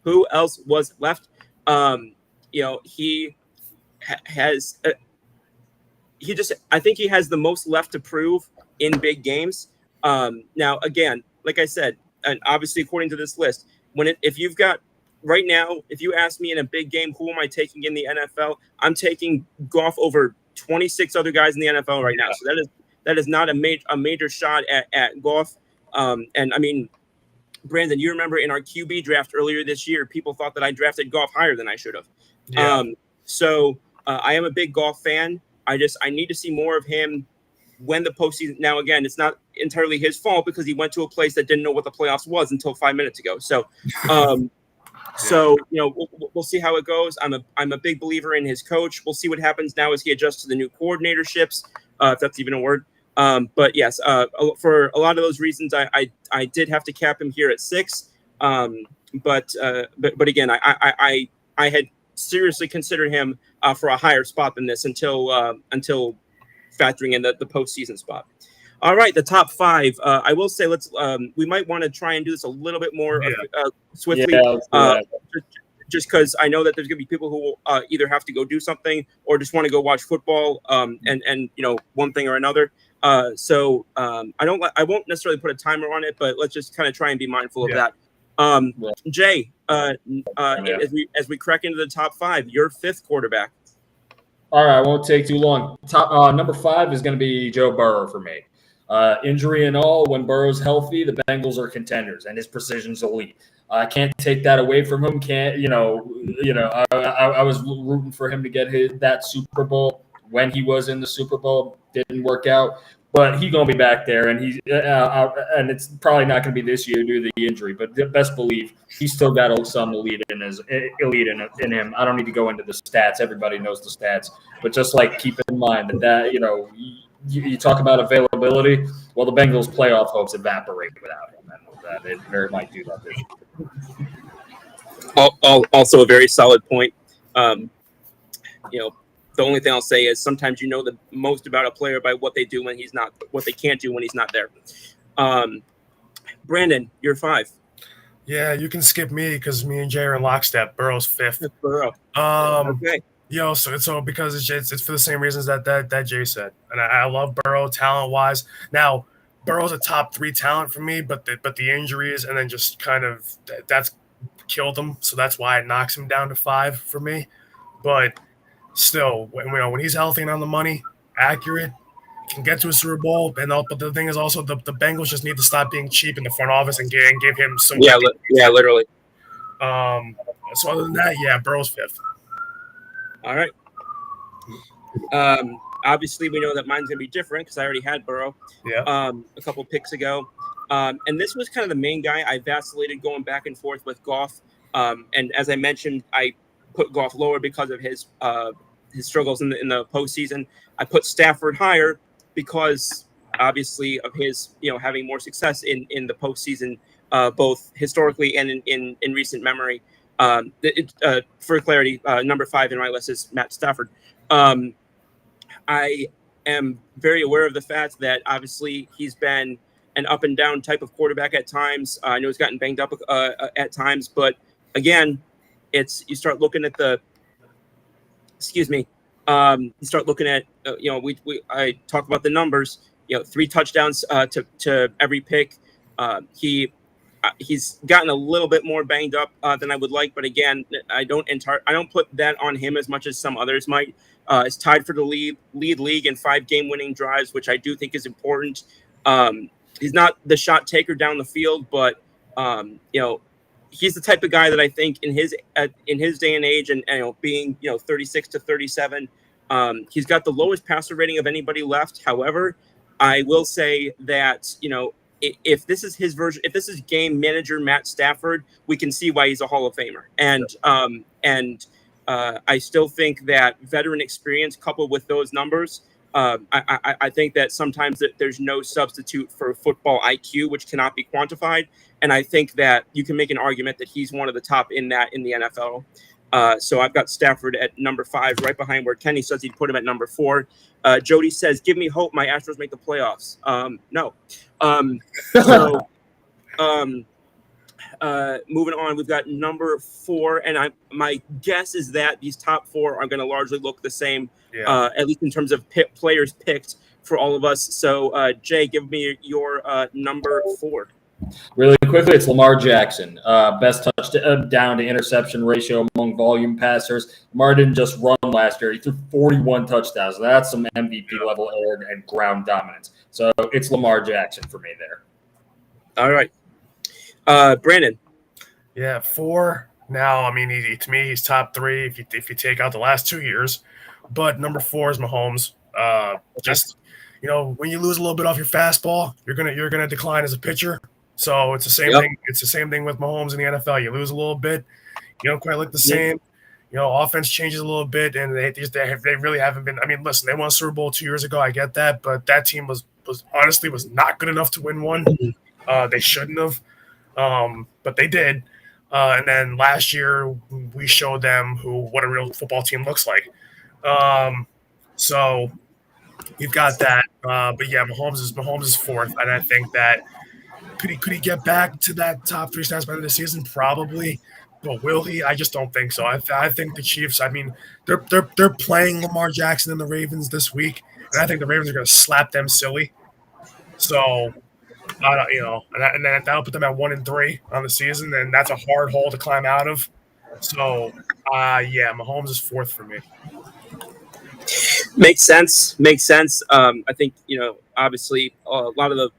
Who else was left? He has. I think he has the most left to prove in big games. Now, again, like I said, and obviously according to this list, if you've got right now, if you ask me in a big game, who am I taking in the NFL? I'm taking Goff over 26 other guys in the NFL right now. So that is not a major shot at Goff. And I mean, Brandon, you remember in our QB draft earlier this year, people thought that I drafted Goff higher than I should have. Yeah. So I am a big Goff fan. I need to see more of him when the postseason. Now, again, it's not entirely his fault because he went to a place that didn't know what the playoffs was until 5 minutes ago. So, we'll see how it goes. I'm a big believer in his coach. We'll see what happens now as he adjusts to the new coordinatorships, if that's even a word. But yes, for a lot of those reasons, I did have to cap him here at 6. But again, I had seriously considered him for a higher spot than this until factoring in the postseason spot. All right, the top 5. I will say we might want to try and do this a little bit more swiftly. Just because I know that there's going to be people who will either have to go do something or just want to go watch football, and one thing or another. So I won't necessarily put a timer on it, but let's just kind of try and be mindful of that. Jay, as we crack into the top 5, your 5th quarterback. All right, I won't take too long. Top number 5 is going to be Joe Burrow for me. Injury and all, when Burrow's healthy, the Bengals are contenders, and his precision's elite. I can't take that away from him. I was rooting for him to get that Super Bowl when he was in the Super Bowl. Didn't work out, but he's gonna be back there, and and it's probably not gonna be this year due to the injury. But best believe he's still got some elite in him. I don't need to go into the stats. Everybody knows the stats, but just keep in mind that you talk about availability. Well, the Bengals' playoff hopes evaporate without him. And it very might do that this year. Also, a very solid point. The only thing I'll say is sometimes you know the most about a player by what they do when he's not, what they can't do when he's not there. Brandon, you're 5. Yeah, you can skip me because me and Jay are in lockstep. Burrow's 5th. Burrow. Okay. So because it's for the same reasons that Jay said, and I love Burrow talent wise. Now Burrow's a top 3 talent for me, but the injuries and then just kind of that's killed him. So that's why it knocks him down to 5 for me. But still, when he's healthy and on the money, accurate, can get to a Super Bowl. But the thing is also the Bengals just need to stop being cheap in the front office and give him some. Yeah, literally. So other than that, Burrow's 5th. All right. Obviously, we know that mine's gonna be different because I already had Burrow. Yeah. A couple picks ago, and this was kind of the main guy. I vacillated going back and forth with Goff, and as I mentioned, I put Goff lower because of his struggles in the postseason. I put Stafford higher because obviously of his having more success in the postseason, both historically and in recent memory. For clarity, number 5 in my list is Matt Stafford. I am very aware of the fact that obviously he's been an up and down type of quarterback at times. I know he's gotten banged up at times, but again, you start looking at the excuse me, you start looking at, I talked about the numbers, 3 touchdowns to every pick. He's gotten a little bit more banged up than I would like, but again, I don't put that on him as much as some others might. It's tied for the lead league in 5 game-winning drives, which I do think is important. He's not the shot taker down the field, but he's the type of guy that I think in his day and age, and being 36 to 37, he's got the lowest passer rating of anybody left. However, I will say that if this is his version, if this is game manager Matt Stafford, we can see why he's a Hall of Famer. And I still think that veteran experience coupled with those numbers, I think that sometimes there's no substitute for football IQ, which cannot be quantified. And I think that you can make an argument that he's one of the top in the NFL. So I've got Stafford at number 5, right behind where Kenny says he'd put him at number 4. Jody says, "Give me hope my Astros make the playoffs." No. Moving on, we've got number 4, and my guess is that these top 4 are going to largely look the same, at least in terms of players picked for all of us. So, Jay, give me your number 4. Really quickly, it's Lamar Jackson. Best touchdown to interception ratio among volume passers. Lamar didn't just run last year. He threw 41 touchdowns. That's some MVP level air and ground dominance. So it's Lamar Jackson for me there. All right. Brandon. Yeah, 4. Now, I mean, to me, he's top 3 if you take out the last 2 years. But number 4 is Mahomes. Just, when you lose a little bit off your fastball, you're gonna decline as a pitcher. So it's the same thing. It's the same thing with Mahomes in the NFL. You lose a little bit, you don't quite look the same. Offense changes a little bit, and they really haven't been. I mean, listen, they won a Super Bowl 2 years ago. I get that, but that team was honestly not good enough to win one. They shouldn't have, but they did. And then last year we showed them what a real football team looks like. So you've got that. But yeah, Mahomes is 4th, and I think that. Could he get back to that top 3 stats by the end of the season? Probably, but will he? I just don't think so. I think the Chiefs. I mean, they're playing Lamar Jackson and the Ravens this week, and I think the Ravens are going to slap them silly. So, and then that'll put them at 1-3 on the season, and that's a hard hole to climb out of. So, yeah, Mahomes is 4th for me. Makes sense. I think obviously a lot of the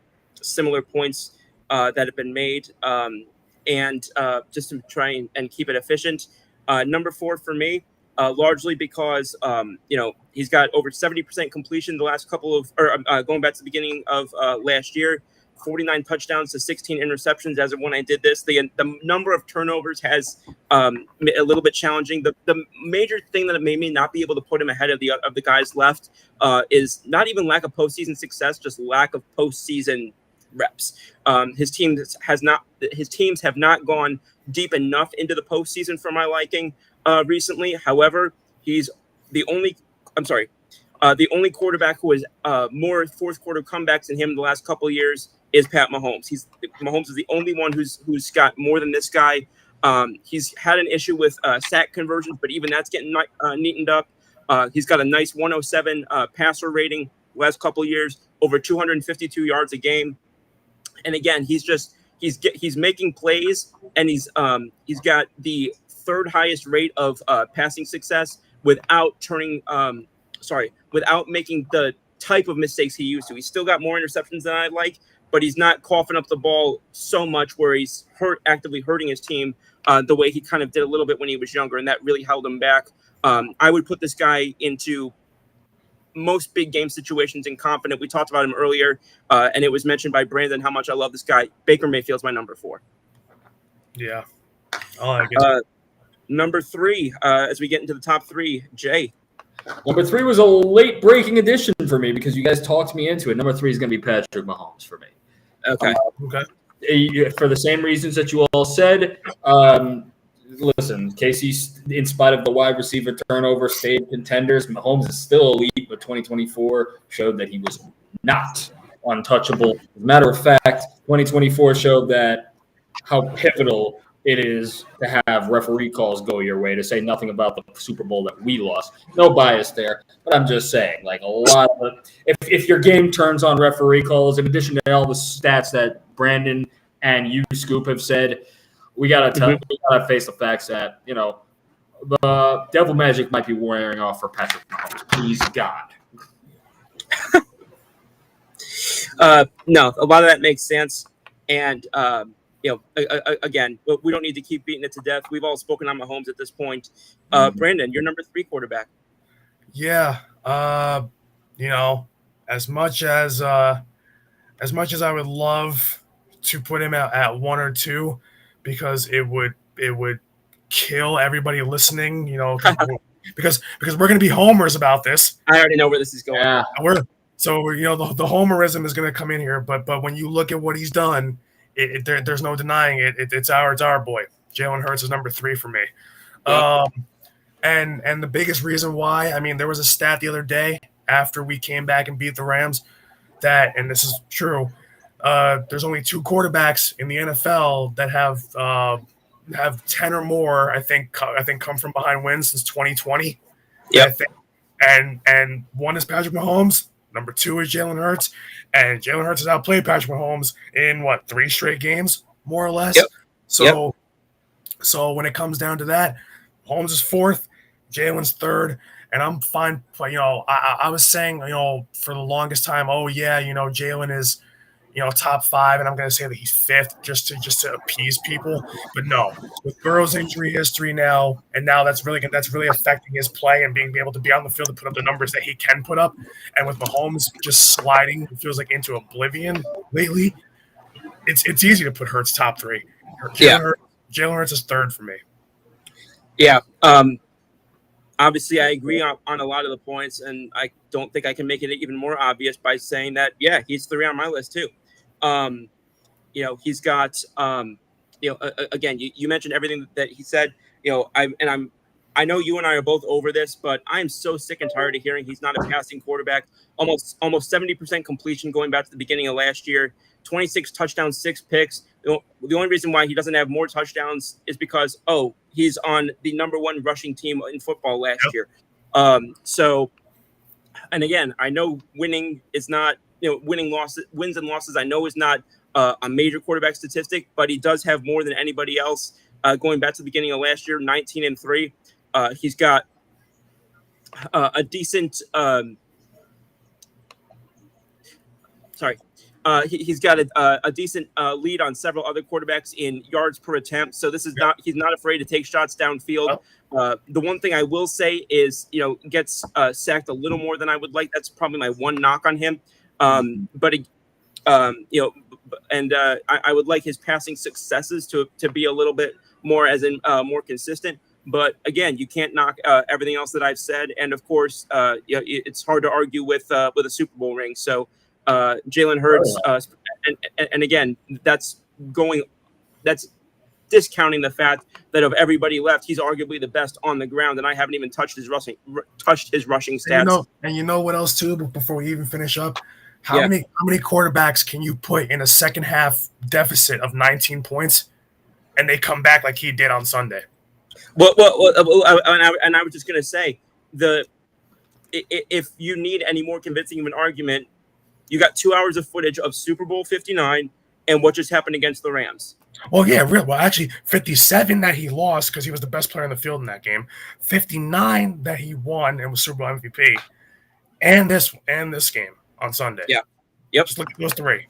similar points that have been made, and just to try and keep it efficient. Number 4 for me, largely because he's got over 70% completion the last couple of, going back to the beginning of last year, 49 touchdowns to 16 interceptions as of when I did this. The number of turnovers has a little bit challenging. The major thing that made me not be able to put him ahead of the guys left is not even lack of postseason success, just lack of postseason reps. His teams have not gone deep enough into the postseason for my liking recently. However, he's the only quarterback who has more fourth quarter comebacks than him the last couple of years is Pat Mahomes. Mahomes is the only one who's got more than this guy. He's had an issue with sack conversions, but even that's getting neatened up. He's got a nice 107 passer rating last couple of years, over 252 yards a game. And again, he's making plays, and he's got the 3rd highest rate of passing success without making the type of mistakes he used to. He's still got more interceptions than I'd like, but he's not coughing up the ball so much where he's actively hurting his team the way he kind of did a little bit when he was younger, and that really held him back. I would put this guy into most big game situations and confident. We talked about him earlier, and it was mentioned by Brandon how much I love this guy. Baker Mayfield's my number 4. Yeah. I like it. Number 3, as we get into the top 3, Jay. Number 3 was a late breaking addition for me because you guys talked me into it. Number 3 is going to be Patrick Mahomes for me. Okay. For the same reasons that you all said. Listen, Casey, in spite of the wide receiver turnover, stayed contenders. Mahomes is still elite, but 2024 showed that he was not untouchable. As a matter of fact, 2024 showed that how pivotal it is to have referee calls go your way, to say nothing about the Super Bowl that we lost. No bias there, but I'm just saying, like, a lot of if your game turns on referee calls, in addition to all the stats that Brandon and you, Scoop, have said, we gotta face the facts that, you know, the devil magic might be wearing off for Patrick Mahomes. Please, God. No, a lot of that makes sense, and again, we don't need to keep beating it to death. We've all spoken on Mahomes at this point. Brandon, your number 3 quarterback. Yeah, as much as I would love to put him at 1 or 2, because it would kill everybody listening, because we're going to be homers about this. I already know where this is going. Yeah. The homerism is going to come in here, but when you look at what he's done, there's no denying it. It's our boy. Jalen Hurts is number 3 for me. Yep. And the biggest reason why, I mean, there was a stat the other day after we came back and beat the Rams that, and this is true, there's only 2 quarterbacks in the NFL that have 10 or more, I think come from behind wins since 2020. Yeah. And one is Patrick Mahomes. Number 2 is Jalen Hurts. And Jalen Hurts has outplayed Patrick Mahomes in 3 straight games, more or less. Yep. So when it comes down to that, Mahomes is 4th, Jalen's 3rd, and I'm fine. I was saying, for the longest time, Jalen is, top 5, and I'm going to say that he's 5th just to appease people. But no, with Burrow's injury history now, and now that's really affecting his play and being able to be on the field to put up the numbers that he can put up. And with Mahomes just sliding, it feels like into oblivion lately. It's easy to put Hurts top 3. Jalen Hurts is 3rd for me. Yeah. Obviously, I agree on a lot of the points, and I don't think I can make it even more obvious by saying that, yeah, he's 3 on my list too. He's got, again, you mentioned everything that he said, I know you and I are both over this, but I am so sick and tired of hearing he's not a passing quarterback. Almost 70% completion going back to the beginning of last year, 26 touchdowns, 6 picks. The only reason why he doesn't have more touchdowns is because, he's on the number 1 rushing team in football last year. And again, I know winning is not, wins and losses, I know is not a major quarterback statistic, but he does have more than anybody else. Going back to the beginning of last year, 19-3. He's got a decent, he's got a decent lead on several other quarterbacks in yards per attempt. So he's not afraid to take shots downfield. The one thing I will say is, gets sacked a little more than I would like. That's probably my one knock on him. I would like his passing successes to be a little bit more, as in more consistent. But again, you can't knock everything else that I've said. And of course, it's hard to argue with a Super Bowl ring. So Jalen Hurts, and again, that's discounting the fact that of everybody left, he's arguably the best on the ground, and I haven't even touched his rushing stats. And you know what else too? Before we even finish up, how many quarterbacks can you put in a second half deficit of 19 points, and they come back like he did on Sunday? Well, and I was just gonna say, if you need any more convincing of an argument, you got 2 hours of footage of Super Bowl 59 and what just happened against the Rams. Well, yeah, well, actually, 57 that he lost because he was the best player in the field in that game. 59 that he won and was Super Bowl MVP, and this game on Sunday. Yeah, yep. Just look at those 3.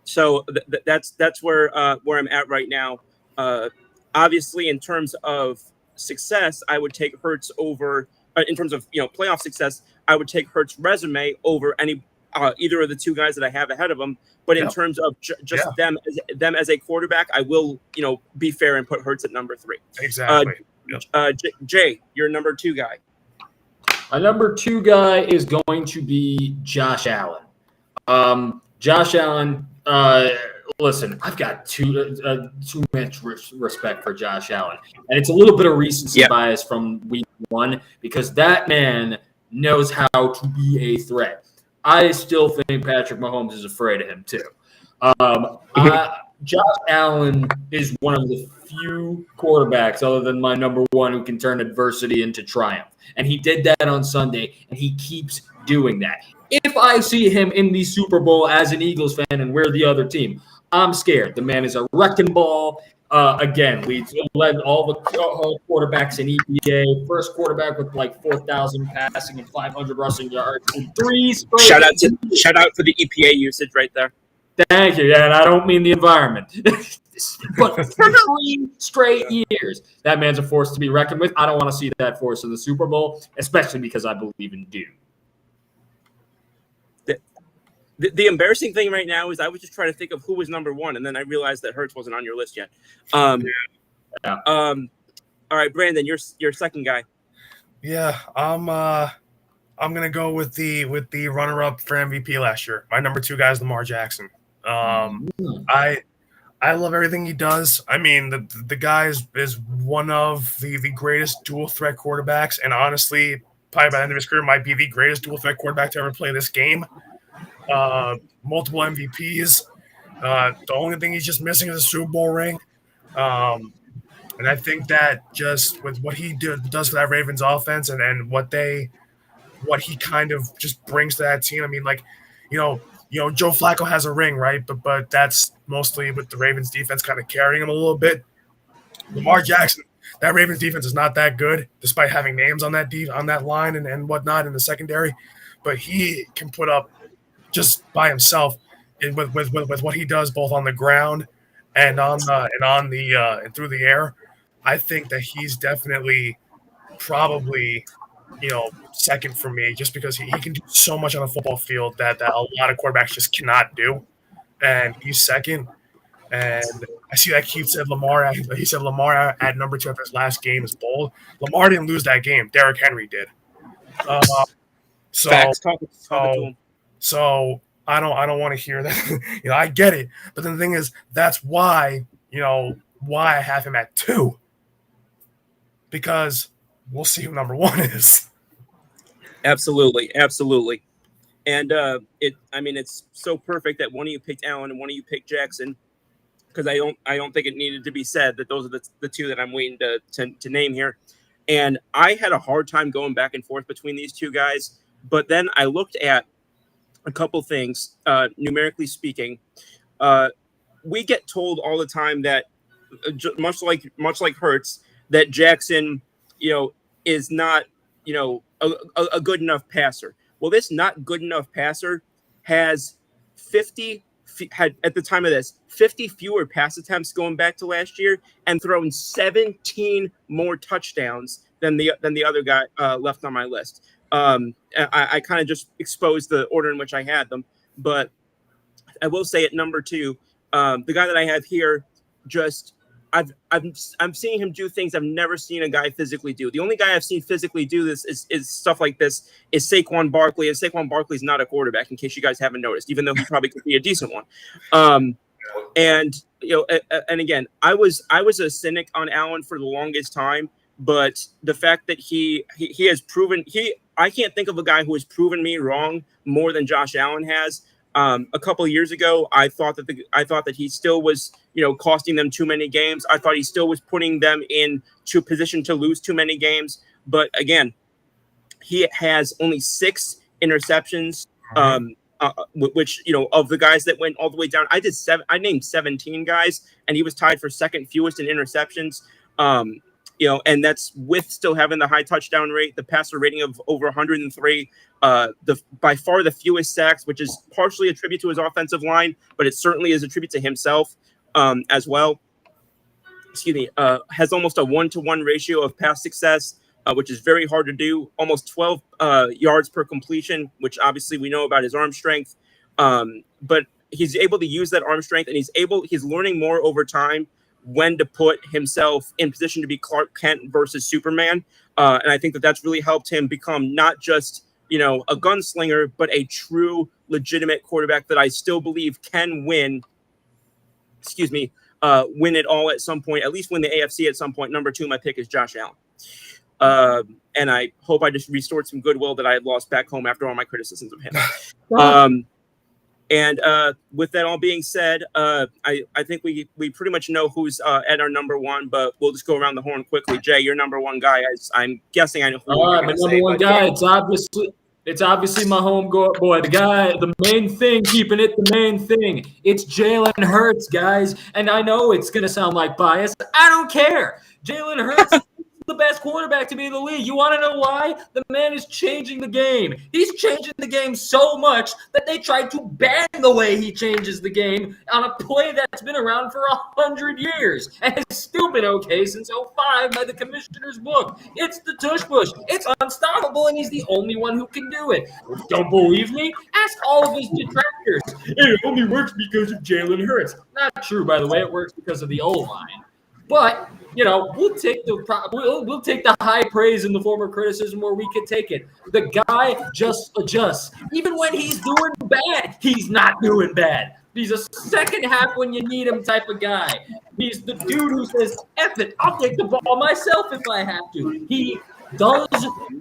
So that's where I'm at right now. Obviously, in terms of success, I would take Hurts over. In terms of playoff success, I would take Hurts' resume over either of the 2 guys that I have ahead of him. But in terms of just them as a quarterback, I will be fair and put Hurts at number 3. Exactly. Jay, your number 2 guy. My number 2 guy is going to be Josh Allen. Josh Allen. Listen, I've got too much respect for Josh Allen, and it's a little bit of recency bias from week 1 because that man knows how to be a threat. I still think Patrick Mahomes is afraid of him too. Josh Allen is one of the few quarterbacks, other than my number one, who can turn adversity into triumph. And he did that on Sunday, and he keeps doing that. If I see him in the Super Bowl as an Eagles fan and we're the other team, I'm scared. The man is a wrecking ball. Again, leads led all the quarterbacks in EPA. First quarterback with like 4,000 passing and 500 rushing yards in 3 straight. Shout out to the EPA usage right there. Thank you. Yeah, and I don't mean the environment. But for 3 straight years, that man's a force to be reckoned with. I don't want to see that force in the Super Bowl, especially because I believe in Dune. The embarrassing thing right now is I was just trying to think of who was number one, and then I realized that Hurts wasn't on your list yet. All right, Brandon, you're second guy. Yeah, I'm gonna go with the runner-up for MVP last year. My number 2 guy is Lamar Jackson. I love everything he does. I mean, the guy is one of the greatest dual threat quarterbacks, and honestly, probably by the end of his career, might be the greatest dual threat quarterback to ever play this game. Multiple MVPs. The only thing he's just missing is a Super Bowl ring. And I think that just with what he does for that Ravens offense and what he kind of just brings to that team. I mean, like, Joe Flacco has a ring, right? But that's mostly with the Ravens defense kind of carrying him a little bit. Lamar Jackson, that Ravens defense is not that good, despite having names on that line and whatnot in the secondary. But he can put up just by himself with what he does both on the ground and and through the air. I think that he's definitely probably second for me, just because he can do so much on a football field that a lot of quarterbacks just cannot do, and he's second. And I see that Keith said Lamar. He said Lamar at number 2 after his last game is bold. Lamar didn't lose that game. Derrick Henry did. So I don't want to hear that. I get it, but then the thing is, that's why I have him at 2, because we'll see who number 1 is. Absolutely. And it's so perfect that one of you picked Allen and one of you picked Jackson, because I don't think it needed to be said that those are the 2 that I'm waiting to name here. And I had a hard time going back and forth between these 2 guys, but then I looked at a couple things, numerically speaking. We get told all the time that, much like Hurts, that Jackson, is not, a good enough passer. Well, this not good enough passer has 50 at the time of this 50 fewer pass attempts going back to last year, and thrown 17 more touchdowns than the other guy left on my list. I kind of just exposed the order in which I had them, but I will say at number 2, the guy that I have here, just I'm seeing him do things I've never seen a guy physically do. The only guy I've seen physically do this is stuff like this is Saquon Barkley, and Saquon Barkley is not a quarterback, in case you guys haven't noticed, even though he probably could be a decent one. And again, I was a cynic on Allen for the longest time, but the fact that he has proven I can't think of a guy who has proven me wrong more than Josh Allen has. A couple of years ago, I thought that he still was, costing them too many games. I thought he still was putting them into a position to lose too many games. But again, he has only 6 interceptions, which, of the guys that went all the way down, I named 17 guys, and he was tied for second fewest in interceptions. And that's with still having the high touchdown rate, the passer rating of over 103, by far the fewest sacks, which is partially a tribute to his offensive line, but it certainly is a tribute to himself as well. Has almost a 1-to-1 ratio of pass success, which is very hard to do. Almost 12 yards per completion, which obviously we know about his arm strength. But he's able to use that arm strength, and he's learning more over time when to put himself in position to be Clark Kent versus Superman. And I think that that's really helped him become not just, a gunslinger, but a true legitimate quarterback that I still believe can win it all at some point, at least win the AFC at some point. Number 2, my pick is Josh Allen. And I hope I just restored some goodwill that I had lost back home after all my criticisms of him. And with that all being said, I think we pretty much know who's at our number one, but we'll just go around the horn quickly. Jay, your number one guy. I'm guessing I know who you're my going to number say. one guy. It's obviously my home boy, the guy, the main thing, keeping it the main thing. It's Jalen Hurts, guys. And I know it's going to sound like bias. I don't care. Jalen Hurts is the best quarterback to be in the league. You want to know why? The man is changing the game. He's changing the game so much that they tried to ban the way he changes the game on a play that's been around for 100 years. And it's still been okay since 2005 by the commissioner's book. It's the tush push. It's unstoppable, and he's the only one who can do it. Don't believe me? Ask all of his detractors. It only works because of Jalen Hurts. Not true, by the way. It works because of the O-line. But we'll take the high praise and the form of criticism where we can take it. The guy just adjusts. Even when he's doing bad, he's not doing bad. He's a second half when you need him type of guy. He's the dude who says, F it, I'll take the ball myself if I have to. He does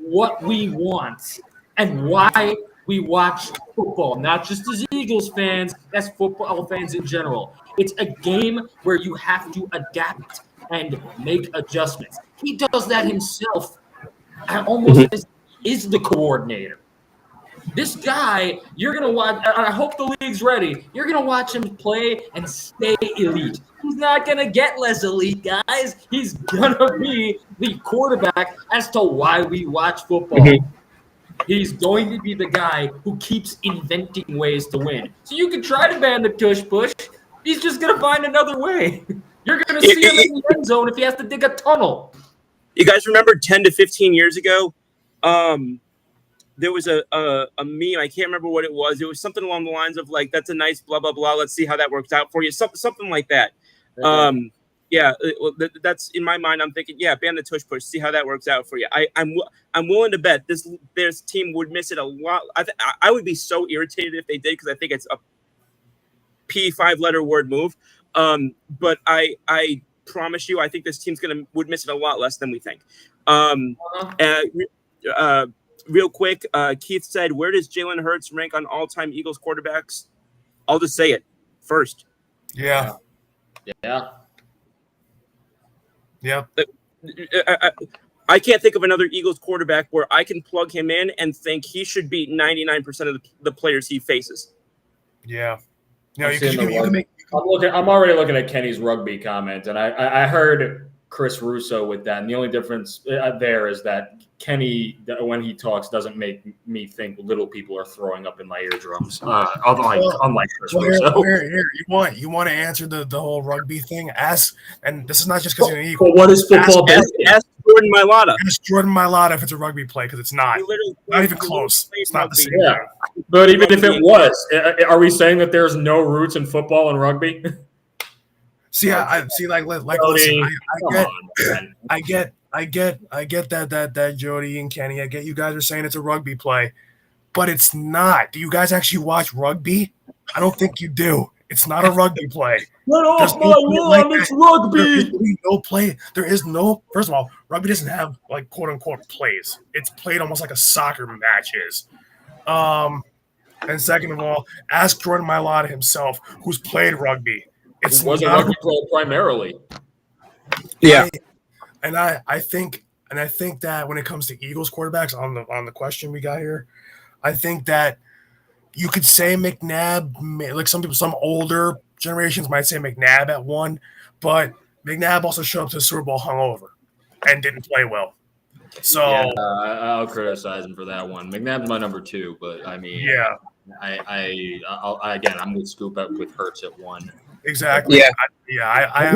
what we want and why we watch football, not just as Eagles fans, as football fans in general. It's a game where you have to adapt and make adjustments. He does that himself, almost is the coordinator. This guy, you're going to watch, and I hope the league's ready, you're going to watch him play and stay elite. He's not going to get less elite, guys. He's going to be the quarterback as to why we watch football. He's going to be the guy who keeps inventing ways to win. So you can try to ban the tush push. He's just going to find another way. You're going to see him in the end zone if he has to dig a tunnel. You guys remember 10 to 15 years ago? There was a meme. I can't remember what it was. It was something along the lines of like, that's a nice blah, blah, blah. Let's see how that works out for you. Something like that. That's in my mind. I'm thinking, ban the tush push. See how that works out for you. I'm willing to bet this team would miss it a lot. I would be so irritated if they did because I think it's a P5-letter word move. But I promise you, I think this team's would miss it a lot less than we think. Real quick, Keith said, where does Jalen Hurts rank on all-time Eagles quarterbacks? I'll just say it first. Yeah. I can't think of another Eagles quarterback where I can plug him in and think he should beat 99% of the players he faces. Yeah. I'm already looking at Kenny's rugby comment, and I heard Chris Russo with that. And the only difference there is that Kenny, when he talks, doesn't make me think little people are throwing up in my eardrums. Unlike Chris Russo. Here, you want to answer the whole rugby thing? Ask, and this is not just because you're an Eagle. But what is football? Ask Jordan Mailata. Ask Jordan Mailata if it's a rugby play, because it's not. Not even close. It's not the same. Yeah, but even if it was, are we saying that there's no roots in football and rugby? See, I see. Listen, I get that Jody and Kenny. I get you guys are saying it's a rugby play, but it's not. Do you guys actually watch rugby? I don't think you do. It's not a rugby play. Get off my lawn! It's rugby. There is no. First of all, rugby doesn't have like quote unquote plays. It's played almost like a soccer match is. And second of all, ask Jordan Mailata himself, who's played rugby. It was a rugby play primarily. Yeah. And I think that when it comes to Eagles quarterbacks on the question we got here, I think that you could say McNabb, like some older generations might say McNabb at one, but McNabb also showed up to the Super Bowl hungover and didn't play well. So I'll criticize him for that one. McNabb's my number 2, but I mean, yeah, I'm with Scoop up with Hurts at 1. Exactly. Yeah.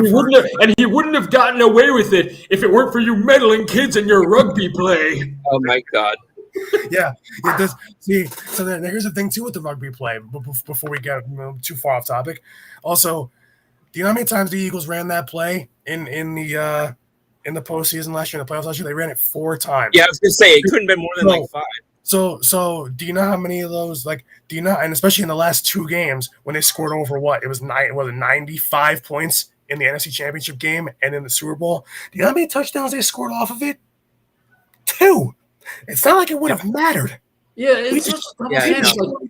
He wouldn't have gotten away with it if it weren't for you meddling kids in your rugby play. Oh my God. Yeah. So then here's the thing too with the rugby play. Before we get too far off topic, also, do you know how many times the Eagles ran that play in the postseason last year, in the playoffs last year? They ran it 4 times. Yeah, I was gonna say it couldn't have been more than 5. So do you know how many of those, and especially in the last 2 games when they scored over it was 95 points in the NFC Championship game and in the Super Bowl? Do you know how many touchdowns they scored off of it? 2. It's not like it would have mattered. Yeah, it's just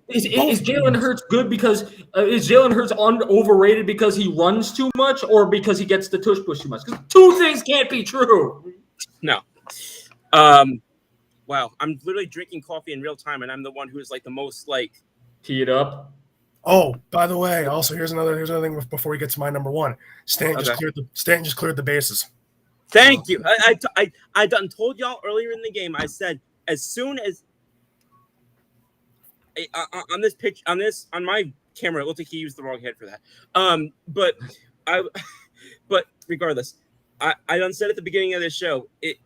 Is Jalen Hurts good because is Jalen Hurts overrated because he runs too much or because he gets the tush push too much? Because two things can't be true. No. Wow, I'm literally drinking coffee in real time, and I'm the one who's like the most like teed up. Oh, by the way, also here's another thing before we get to my number one. Stanton just cleared the bases. Thank you. I done told y'all earlier in the game. I said as soon as on this pitch on my camera, it looked like he used the wrong head for that. But regardless, I done said at the beginning of this show, if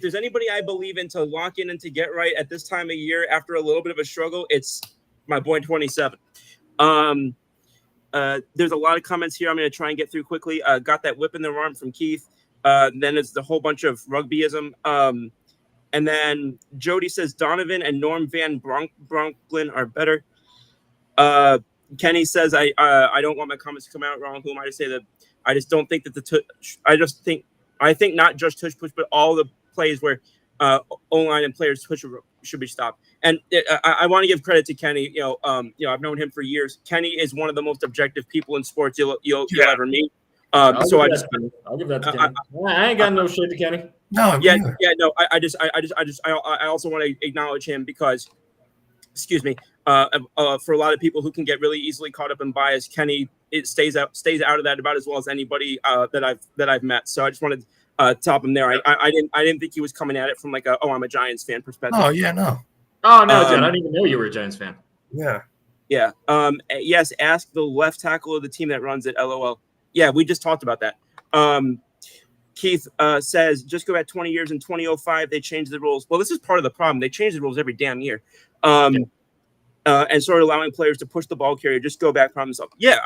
there's anybody I believe in to lock in and to get right at this time of year after a little bit of a struggle, it's my boy 27. There's a lot of comments here I'm going to try and get through quickly. Got that whip in the arm from Keith. Then it's the whole bunch of rugbyism. And then Jody says Donovan and Norm Van Bronklin are better. Kenny says I don't want my comments to come out wrong. Who am I to say that? I just don't think that I think not just tush push, but all the plays where O-line and players push should be stopped. And I want to give credit to Kenny. I've known him for years. Kenny is one of the most objective people in sports you'll ever meet. I'll give that to Kenny. I ain't got no shit to Kenny. No, no. I also want to acknowledge him because, excuse me, for a lot of people who can get really easily caught up in bias, Kenny stays out of that about as well as anybody that I've met. So I just wanted to top him there. I didn't think he was coming at it from like I'm a Giants fan perspective. Oh yeah, no. Oh no, Jen, I didn't even know you were a Giants fan. Yeah. Yeah. Yes. Ask the left tackle of the team that runs it. LOL. Yeah, we just talked about that. Keith says, just go back 20 years in 2005, they changed the rules. Well, this is part of the problem. They change the rules every damn year. And started allowing players to push the ball carrier, just go back problem solve. Yeah,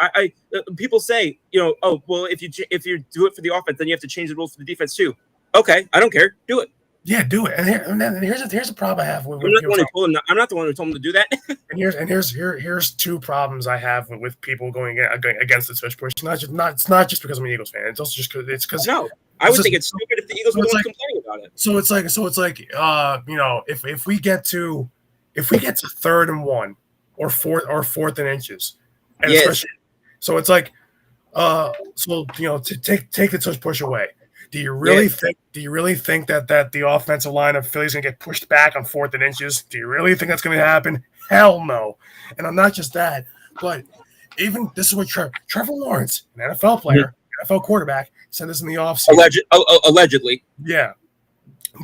people say, oh, well, if you do it for the offense, then you have to change the rules for the defense too. Okay, I don't care. Do it. Yeah, do it. And here's the problem I have with I'm not the one who told him to do that. and here's two problems I have with people going against the tush push. It's not just because I'm an Eagles fan. It's also just because no. I would think it's stupid if the Eagles were complaining about it. So it's like if we get to 3rd and 1 or 4th and inches, and especially so it's like to take the tush push away. Do you really think that the offensive line of Philly's gonna get pushed back on 4th and inches? Do you really think that's gonna happen? Hell no. And I'm not just that, but even this is what Trevor Lawrence, an NFL player, NFL quarterback, said this in the offseason. Allegedly. Yeah.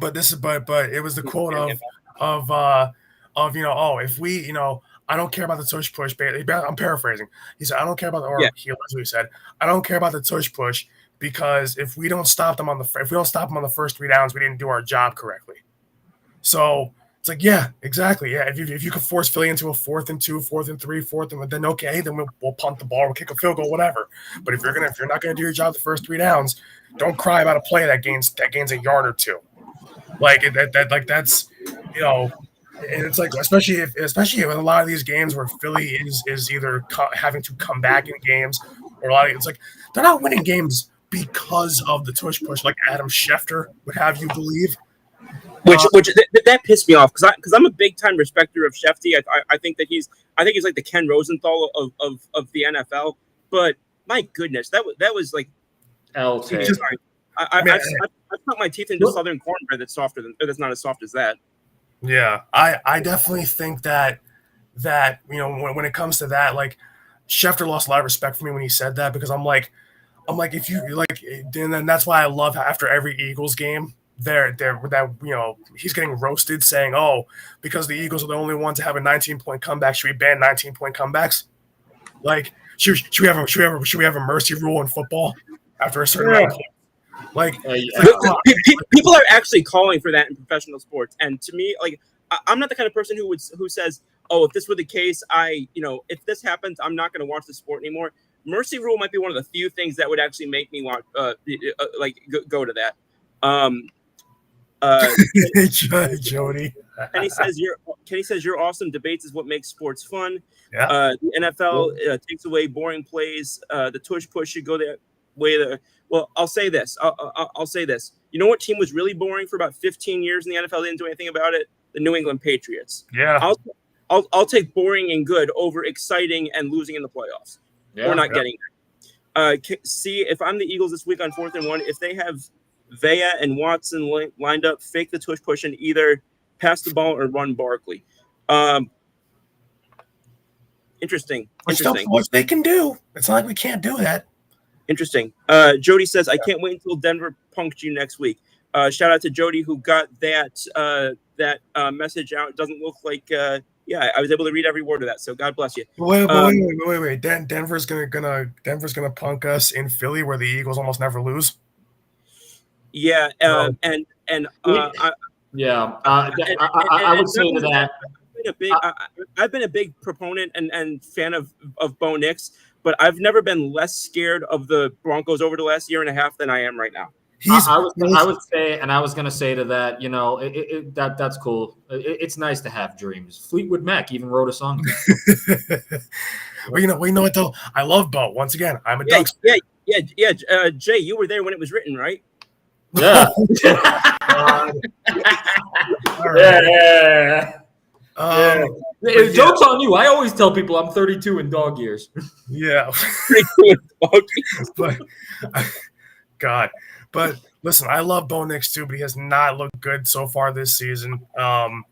But it was the quote if we, I don't care about the tush push. I'm paraphrasing. He said, I don't care about he allegedly said, I don't care about the tush push because if we don't stop them on the first 3 downs, we didn't do our job correctly. So it's like, yeah, exactly. Yeah. If you could force Philly into a 4th and 2, 4th and 3, 4th and then okay, then we'll punt the ball, we'll kick a field goal, whatever. But if you're not gonna do your job the first 3 downs, don't cry about a play that gains a yard or 2. Like that's and it's like especially if in a lot of these games where Philly is either having to come back in games or it's like they're not winning games because of the tush push like Adam Schefter would have you believe. Which that pissed me off because I'm a big time respecter of Shefty. I think he's like the Ken Rosenthal of the NFL. But my goodness, that was like I put my teeth into Southern cornbread that's not as soft as that. Yeah, I definitely think that when it comes to that, like Schefter lost a lot of respect for me when he said that because I'm like if you like, and then that's why I love after every Eagles game. He's getting roasted saying, oh, because the Eagles are the only ones to have a 19-point comeback, should we ban 19-point comebacks? Like, should we have a mercy rule in football after a certain amount of points? Like, people are actually calling for that in professional sports, and to me, like, I'm not the kind of person who says, oh, if this were the case, if this happens, I'm not going to watch the sport anymore. Mercy rule might be one of the few things that would actually make me want go to that. Jody. Kenny says your awesome debates is what makes sports fun. Yeah. The NFL takes away boring plays. The tush push should go that way. Well, I'll say this. I'll say this. You know what team was really boring for about 15 years in the NFL? Didn't do anything about it. The New England Patriots. Yeah. I'll take boring and good over exciting and losing in the playoffs or not getting there. See if I'm the Eagles this week on 4th and 1, if they have Vea and Watson lined up, fake the tush push and either pass the ball or run Barkley. Interesting. Which they can do. It's not like we can't do that. Interesting. Jody says, I can't wait until Denver punked you next week. Shout out to Jody who got that message out. It doesn't look like I was able to read every word of that. So God bless you. Wait. Denver's gonna punk us in Philly where the Eagles almost never lose. Yeah, I would say to that. I've been a big proponent and fan of Bo Nix, but I've never been less scared of the Broncos over the last year and a half than I am right now. I would say, and I was going to say to that, that's cool. It's nice to have dreams. Fleetwood Mac even wrote a song. Well, you know what though? I love Bo. Once again, I'm a Ducks. Yeah. Jay, you were there when it was written, right? Yeah. Joke's on you. I always tell people I'm 32 in dog years. Yeah. But listen, I love Bo Nix too, but he has not looked good so far this season. And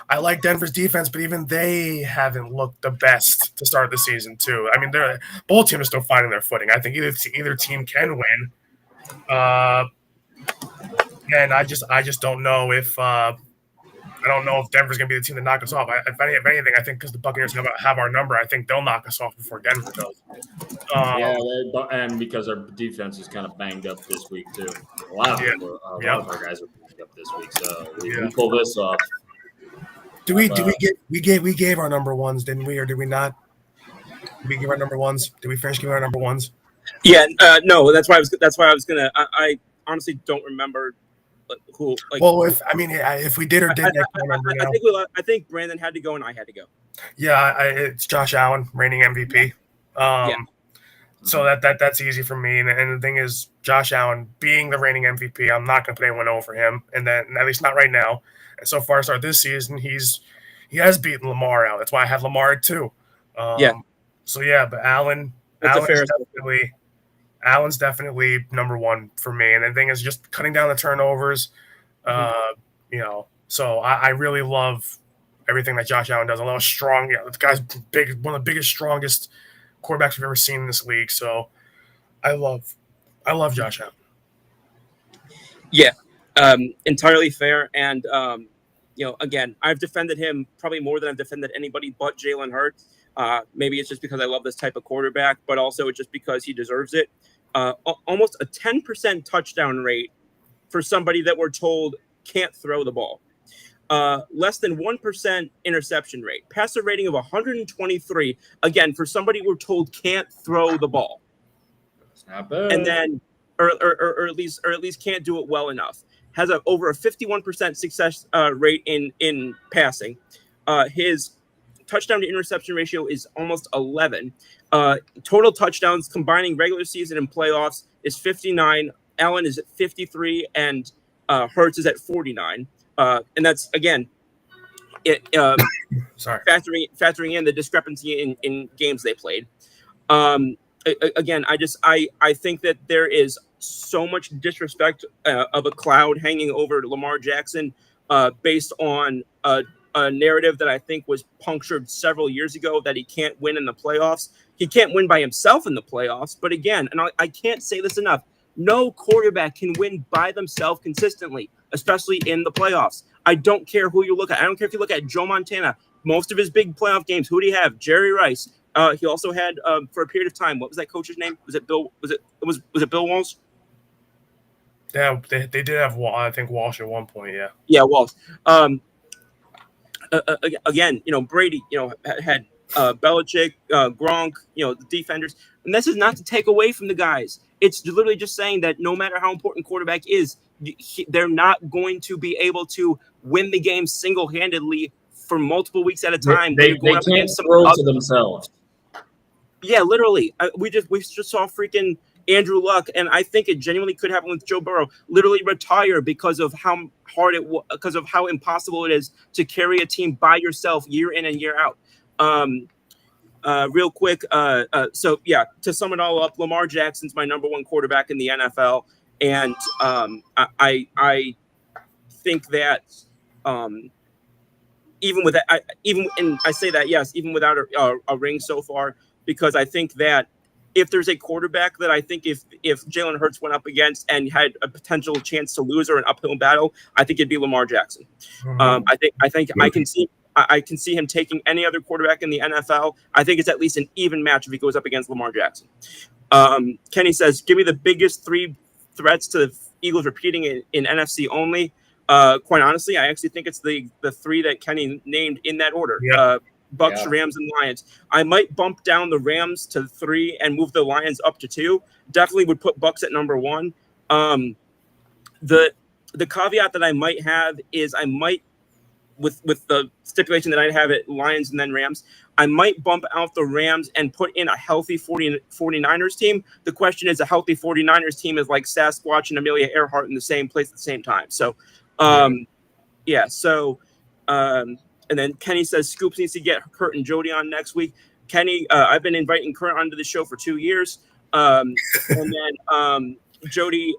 I like Denver's defense, but even they haven't looked the best to start the season too. I mean, both teams are still finding their footing. I think either team can win. And I just don't know if Denver's going to be the team to knock us off. If anything, I think because the Buccaneers have our number, I think they'll knock us off before Denver does. And because our defense is kind of banged up this week too. A lot of our guys are banged up this week, so we pull this off. We gave our number ones, didn't we, or did we not? Did we give our number ones? Did we finish giving our number ones? Yeah, no. That's why I was gonna. I honestly don't remember who. If we did or didn't, I think Brandon had to go and I had to go. Yeah, it's Josh Allen, reigning MVP. So that's easy for me. And the thing is, Josh Allen being the reigning MVP, I'm not going to put anyone over him, and then at least not right now. And so far, start this season, he has beaten Lamar out. That's why I have Lamar at 2. But Allen's definitely number 1 for me. And the thing is just cutting down the turnovers. So I really love everything that Josh Allen does. A little strong. The guy's big, one of the biggest, strongest quarterbacks we've ever seen in this league. So I love Josh Allen. Yeah, entirely fair. And again, I've defended him probably more than I've defended anybody but Jalen Hurts. Maybe it's just because I love this type of quarterback, but also just because he deserves it. Almost a 10% touchdown rate for somebody that we're told can't throw the ball. Less than 1% interception rate. Passer rating of 123. Again, for somebody we're told can't throw the ball. That's not bad. And then, or at least can't do it well enough. Has over a 51% success rate in passing. His touchdown to interception ratio is almost 11. Total touchdowns combining regular season and playoffs is 59. Allen is at 53, and Hurts is at 49. And that's again, factoring in the discrepancy in games they played. Again, I think that there is so much disrespect of a cloud hanging over Lamar Jackson based on a narrative that I think was punctured several years ago that he can't win in the playoffs. He can't win by himself in the playoffs. But again, and I can't say this enough, no quarterback can win by themselves consistently, especially in the playoffs. I don't care who you look at. I don't care if you look at Joe Montana. Most of his big playoff games, who do you have? Jerry Rice. He also had for a period of time. What was that coach's name? Was it Bill? Was it Bill Walsh? Yeah, they did have I think Walsh at one point. Yeah. Yeah, Walsh. Again, Brady, had Belichick, Gronk, the defenders, and this is not to take away from the guys. It's literally just saying that no matter how important quarterback is, they're not going to be able to win the game single-handedly for multiple weeks at a time. They can't throw to themselves. Yeah, literally. We just saw freaking Andrew Luck, and I think it genuinely could happen with Joe Burrow, literally retire because of how hard because of how impossible it is to carry a team by yourself year in and year out. Real quick, so yeah, to sum it all up, Lamar Jackson's my number one quarterback in the NFL, and I think that even with that, I say that yes, even without a ring so far, because I think that if there's a quarterback that I think if Jalen Hurts went up against and had a potential chance to lose or an uphill battle, I think it'd be Lamar Jackson. I think I can see him taking any other quarterback in the NFL. I think it's at least an even match if he goes up against Lamar Jackson. Kenny says, give me the biggest three threats to the Eagles repeating in NFC only. Quite honestly, I actually think it's the three that Kenny named in that order. Yeah. Bucks, Rams, and Lions. I might bump down the Rams to 3 and move the Lions up to 2. Definitely would put Bucks at number 1. The caveat that I might have is I might, with the stipulation that I'd have it Lions and then Rams, I might bump out the Rams and put in a healthy 49ers team. The question is, a healthy 49ers team is like Sasquatch and Amelia Earhart in the same place at the same time. So, yeah. So, and then Kenny says Scoops needs to get Kurt and Jody on next week. Kenny, I've been inviting Kurt onto the show for 2 years. And then Jody,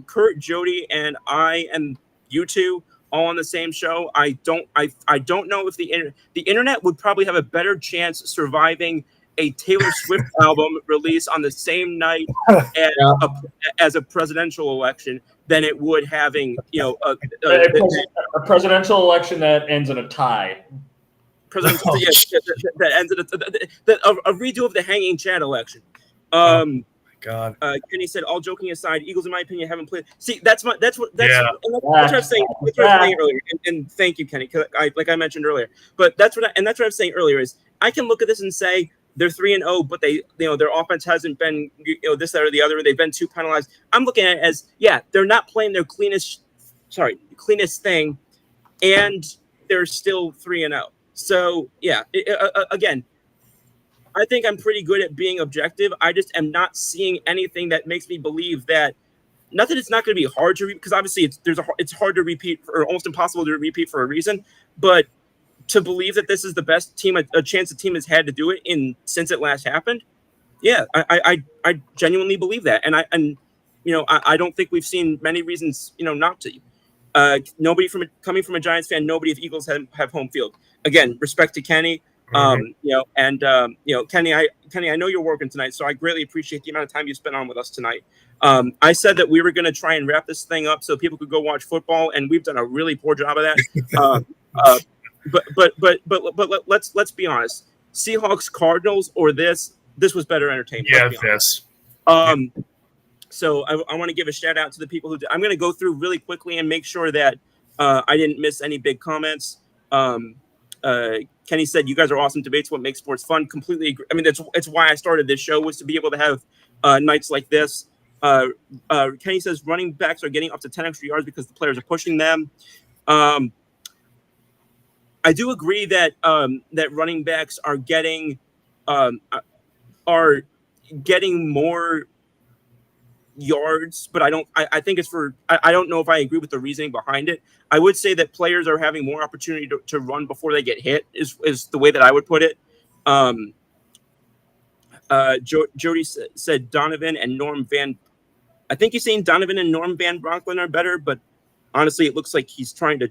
Kurt, Jody, and I and you two all on the same show. I don't know if the internet would probably have a better chance surviving a Taylor Swift album release on the same night as a presidential election than it would having, a presidential election that ends in a tie. Presidential that ends in a redo of the Hanging Chad election. God. Kenny said, all joking aside, Eagles, in my opinion, haven't played. See, that's what I was saying earlier. And thank you, Kenny. Like I mentioned earlier, but that's what I was saying earlier is I can look at this and say they're 3-0, but they, their offense hasn't been, this, that, or the other. They've been too penalized. I'm looking at it as, they're not playing their cleanest thing, and they're still 3-0. So again, I think I'm pretty good at being objective. I just am not seeing anything that makes me believe that. Not that it's not going to be hard to because obviously it's hard to repeat or almost impossible to repeat for a reason. But to believe that this is the best team, a chance the team has had to do it since it last happened. Yeah, I genuinely believe that, and I don't think we've seen many reasons not to. Nobody coming from a Giants fan, nobody if Eagles have home field. Again, respect to Kenny. Kenny, I know you're working tonight, so I greatly appreciate the amount of time you spent on with us tonight. I said that we were going to try and wrap this thing up so people could go watch football, and we've done a really poor job of that. But let's be honest. Seahawks, Cardinals, or this was better entertainment. Yeah, this. So I want to give a shout out to the people who I'm going to go through really quickly and make sure that I didn't miss any big comments. Kenny said, you guys are awesome debates. What makes sports fun? Completely agree. I mean, it's why I started this show, was to be able to have nights like this. Kenny says running backs are getting up to 10 extra yards because the players are pushing them. I do agree that that running backs are getting more yards, but I think it's for I don't know if I agree with the reasoning behind it. I would say that players are having more opportunity to run before they get hit is the way that I would put it. Jody said Donovan and Norm Van. I think he's saying Donovan and Norm Van Bronklin are better, but honestly, it looks like he's trying to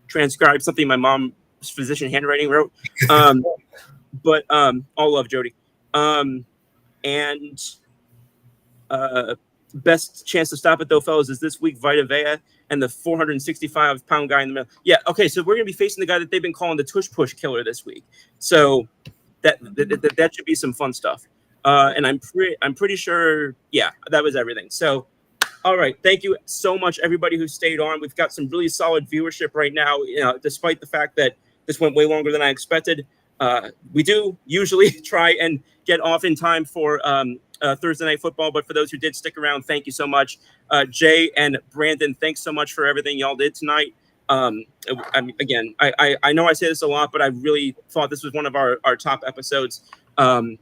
transcribe something my mom's physician handwriting wrote. But all love, Jody. Best chance to stop it, though, fellas, is this week Vita Vea and the 465-pound guy in the middle. Yeah, okay, so we're going to be facing the guy that they've been calling the tush push killer this week. So that should be some fun stuff. And I'm pretty sure, that was everything. So, all right, thank you so much, everybody who stayed on. We've got some really solid viewership right now, despite the fact that this went way longer than I expected. We do usually try and get off in time for Thursday Night Football, but for those who did stick around, thank you so much. Jay and Brandon, thanks so much for everything y'all did tonight. I know I say this a lot, but I really thought this was one of our top episodes. I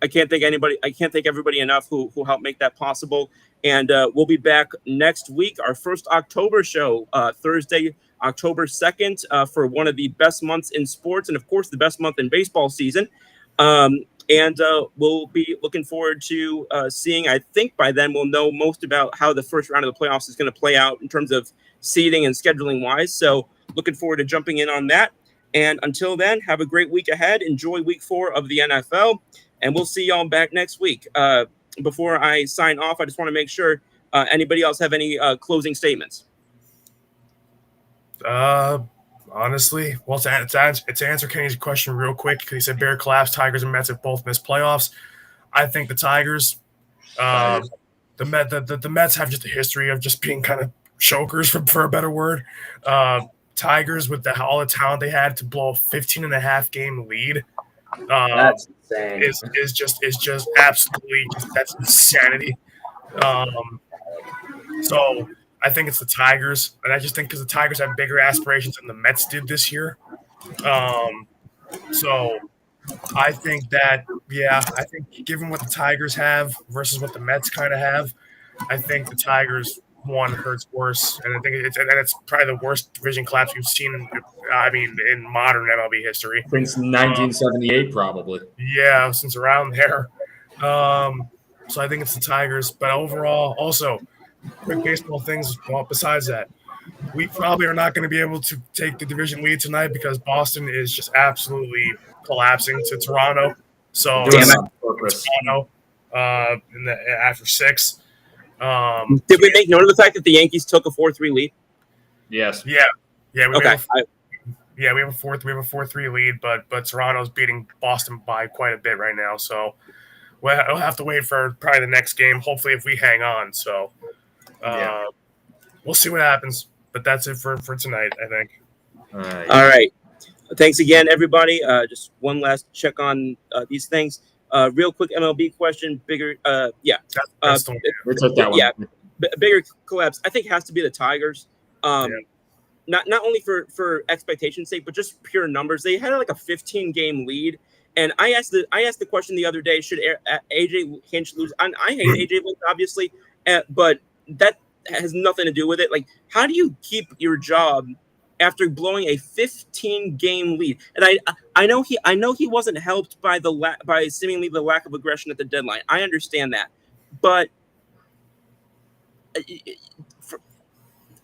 I can't thank everybody enough who helped make that possible. And we'll be back next week, our first October show, Thursday, October 2nd, for one of the best months in sports and, of course, the best month in baseball season. And we'll be looking forward to seeing, I think by then we'll know most about how the first round of the playoffs is going to play out in terms of seeding and scheduling wise. So looking forward to jumping in on that. And until then, have a great week ahead. Enjoy week 4 of the NFL. And we'll see y'all back next week. Before I sign off, I just want to make sure anybody else have any closing statements. Honestly, well, to answer Kenny's question real quick, because he said Bear collapse, Tigers and Mets have both missed playoffs. I think the Tigers, the Mets have just a history of just being kind of chokers, for a better word. Tigers, with all the talent they had to blow a 15.5 game lead, That's insane. is just absolutely that's insanity. So I think it's the Tigers, and I just think because the Tigers have bigger aspirations than the Mets did this year. So I think that, I think given what the Tigers have versus what the Mets kind of have, I think the Tigers one hurts worse, and I think it's probably the worst division collapse we've seen. In modern MLB history Since 1978, probably. Yeah, since around there. So I think it's the Tigers, but overall, also quick baseball things. Well, besides that, we probably are not going to be able to take the division lead tonight because Boston is just absolutely collapsing to Toronto. So Toronto after 6. Did we make note of the fact that the Yankees took a 4-3 lead? Yes. Yeah. We have a Okay. we have a 4-3 lead, but Toronto's beating Boston by quite a bit right now. So we'll have to wait for probably the next game. Hopefully, if we hang on. So we'll see what happens. But that's it for tonight, I think. All right. Thanks again, everybody. Just one last check on these things. Real quick MLB question. Bigger, That's the one. We took that one. Yeah, bigger collapse. I think has to be the Tigers. Not only for expectation's sake, but just pure numbers. They had like a 15-game lead, and I asked the question the other day: should AJ Hinch lose? And I hate AJ Hinch, obviously, but that has nothing to do with it. Like, how do you keep your job after blowing a 15-game lead? And I know he wasn't helped by by seemingly the lack of aggression at the deadline. I understand that, but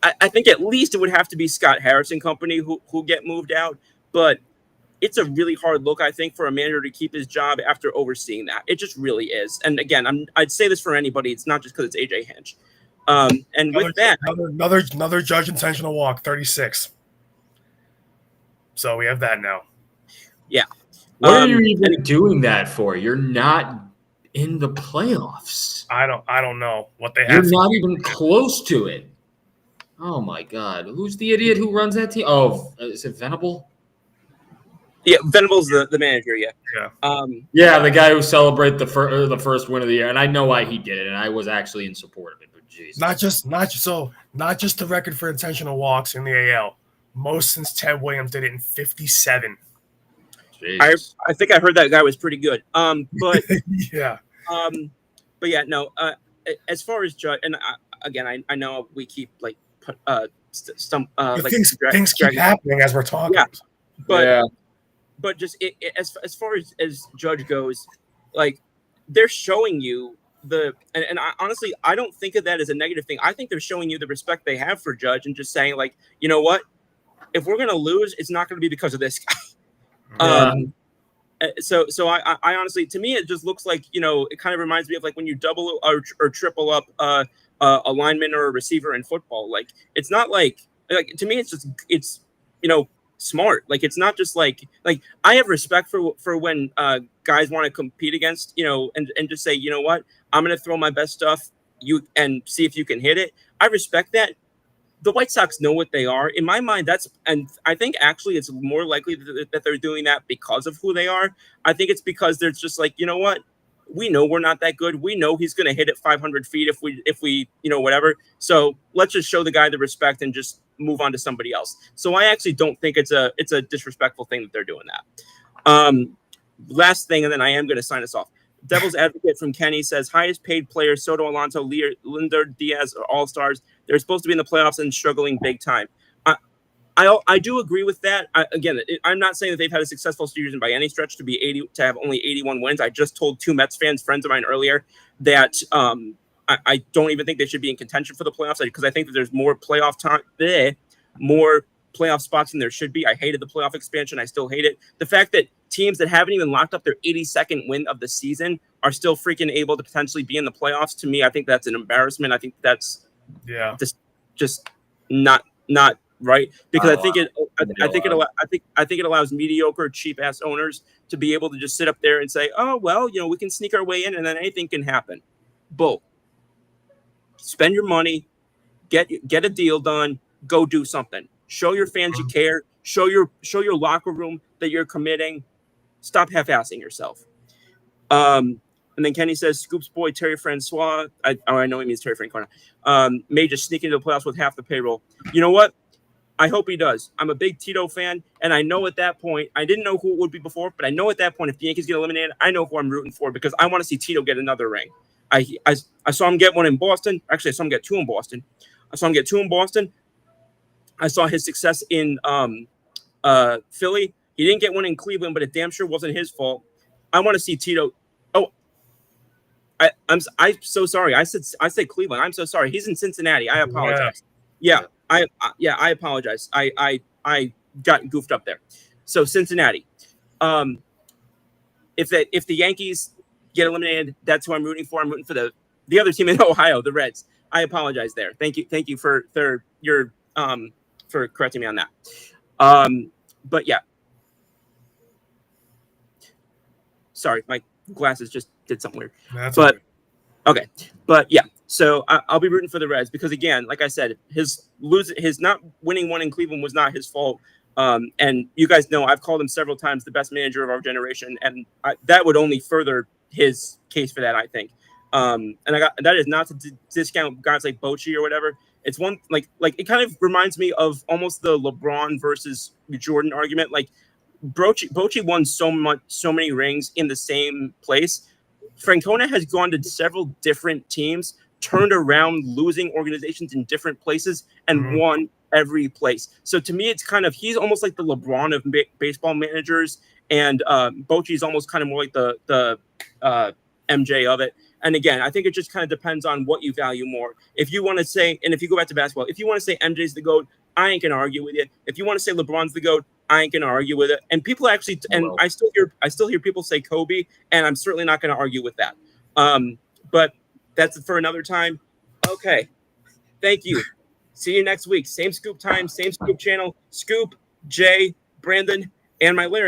I think at least it would have to be Scott Harris and company who get moved out. But it's a really hard look, I think, for a manager to keep his job after overseeing that. It just really is. And again, I'd say this for anybody. It's not just because it's AJ Hinch. And with that, another judge intentional walk, 36. So we have that now. Yeah. What are you even doing that for? You're not in the playoffs. I don't know what they have. You're not even close to it. Oh my God! Who's the idiot who runs that team? Oh, is it Venable? Yeah, Venable's the manager. Yeah. Yeah, the guy who celebrated the first win of the year, and I know why he did it, and I was actually in support of it. But jeez, not just the record for intentional walks in the AL. Most since Ted Williams did it in 57. I think I heard that guy was pretty good. But yeah. But yeah, no. As far as Judge, and I know we keep like things keep happening as we're talking. Yeah, but just as far as Judge goes, like they're showing you and I, honestly, I don't think of that as a negative thing. I think they're showing you the respect they have for Judge and just saying like, you know what, if we're gonna lose, it's not gonna be because of this guy. So I honestly, to me, it just looks like, it kind of reminds me of like when you double or triple up a lineman or a receiver in football. Like, it's not like to me, it's smart. Like, it's not just like I have respect for when guys want to compete against, and just say, you know what, I'm going to throw my best stuff and see if you can hit it. I respect that. The White Sox know what they are. In my mind, and I think actually it's more likely that they're doing that because of who they are. I think it's because they're just like, you know what? We know we're not that good. We know he's going to hit it 500 feet if we whatever. So let's just show the guy the respect and just move on to somebody else. So I actually don't think it's a disrespectful thing that they're doing that. Last thing, and then I am going to sign us off. Devil's Advocate from Kenny says highest paid players Soto, Alonso, Linder, Diaz are all stars. They're supposed to be in the playoffs and struggling big time. I do agree with that. I'm not saying that they've had a successful season by any stretch to have only 81 wins. I just told two Mets fans, friends of mine earlier, that I don't even think they should be in contention for the playoffs because I think that there's more playoff time more playoff spots than there should be. I hated the playoff expansion. I still hate it. The fact that teams that haven't even locked up their 82nd win of the season are still freaking able to potentially be in the playoffs. To me, I think that's an embarrassment. I think that's just not right, because I think it allows mediocre, cheap ass owners to be able to just sit up there and say, oh well, we can sneak our way in and then anything can happen. Bull. Spend your money, get a deal done, go do something. Show your fans you care. Show your locker room that you're committing. Stop half-assing yourself. And then Kenny says, Scoop's boy Terry Francois. I know he means Terry Francona. May just sneak into the playoffs with half the payroll. You know what? I hope he does. I'm a big Tito fan, and I know at that point, I didn't know who it would be before, but I know at that point, if the Yankees get eliminated, I know who I'm rooting for because I want to see Tito get another ring. I saw him get one in Boston. Actually, I saw him get two in Boston. I saw his success in Philly. He didn't get one in Cleveland, but it damn sure wasn't his fault. I want to see Tito. Oh, I'm so sorry. I said Cleveland. I'm so sorry. He's in Cincinnati. I apologize. Yeah. I apologize. I got goofed up there. So Cincinnati. If the Yankees get eliminated, that's who I'm rooting for. I'm rooting for the other team in Ohio, the Reds. I apologize there. Thank you for your for correcting me on that. But yeah. Sorry, my glasses just did something weird. Okay. But yeah. So I'll be rooting for the Reds because, again, like I said, his not winning one in Cleveland was not his fault. And you guys know I've called him several times the best manager of our generation, and that would only further his case for that, I think. And that is not to discount guys like Bochy or whatever. It's one like it kind of reminds me of almost the LeBron versus Jordan argument. Like Bochy won so many rings in the same place. Francona has gone to several different teams, turned around losing organizations in different places, and won every place. So to me, it's kind of he's almost like the LeBron of baseball managers, and Bochy is almost kind of more like the MJ of it. And again, I think it just kind of depends on what you value more. If you want to say, and if you go back to basketball, if you want to say MJ's the GOAT, I ain't gonna argue with you. If you want to say LeBron's the GOAT, I ain't gonna argue with it. And people actually, and I still hear people say Kobe, and I'm certainly not gonna argue with that. But that's for another time. Okay, thank you. See you next week. Same Scoop time, same Scoop channel. Scoop, Jay, Brandon, and my Larry.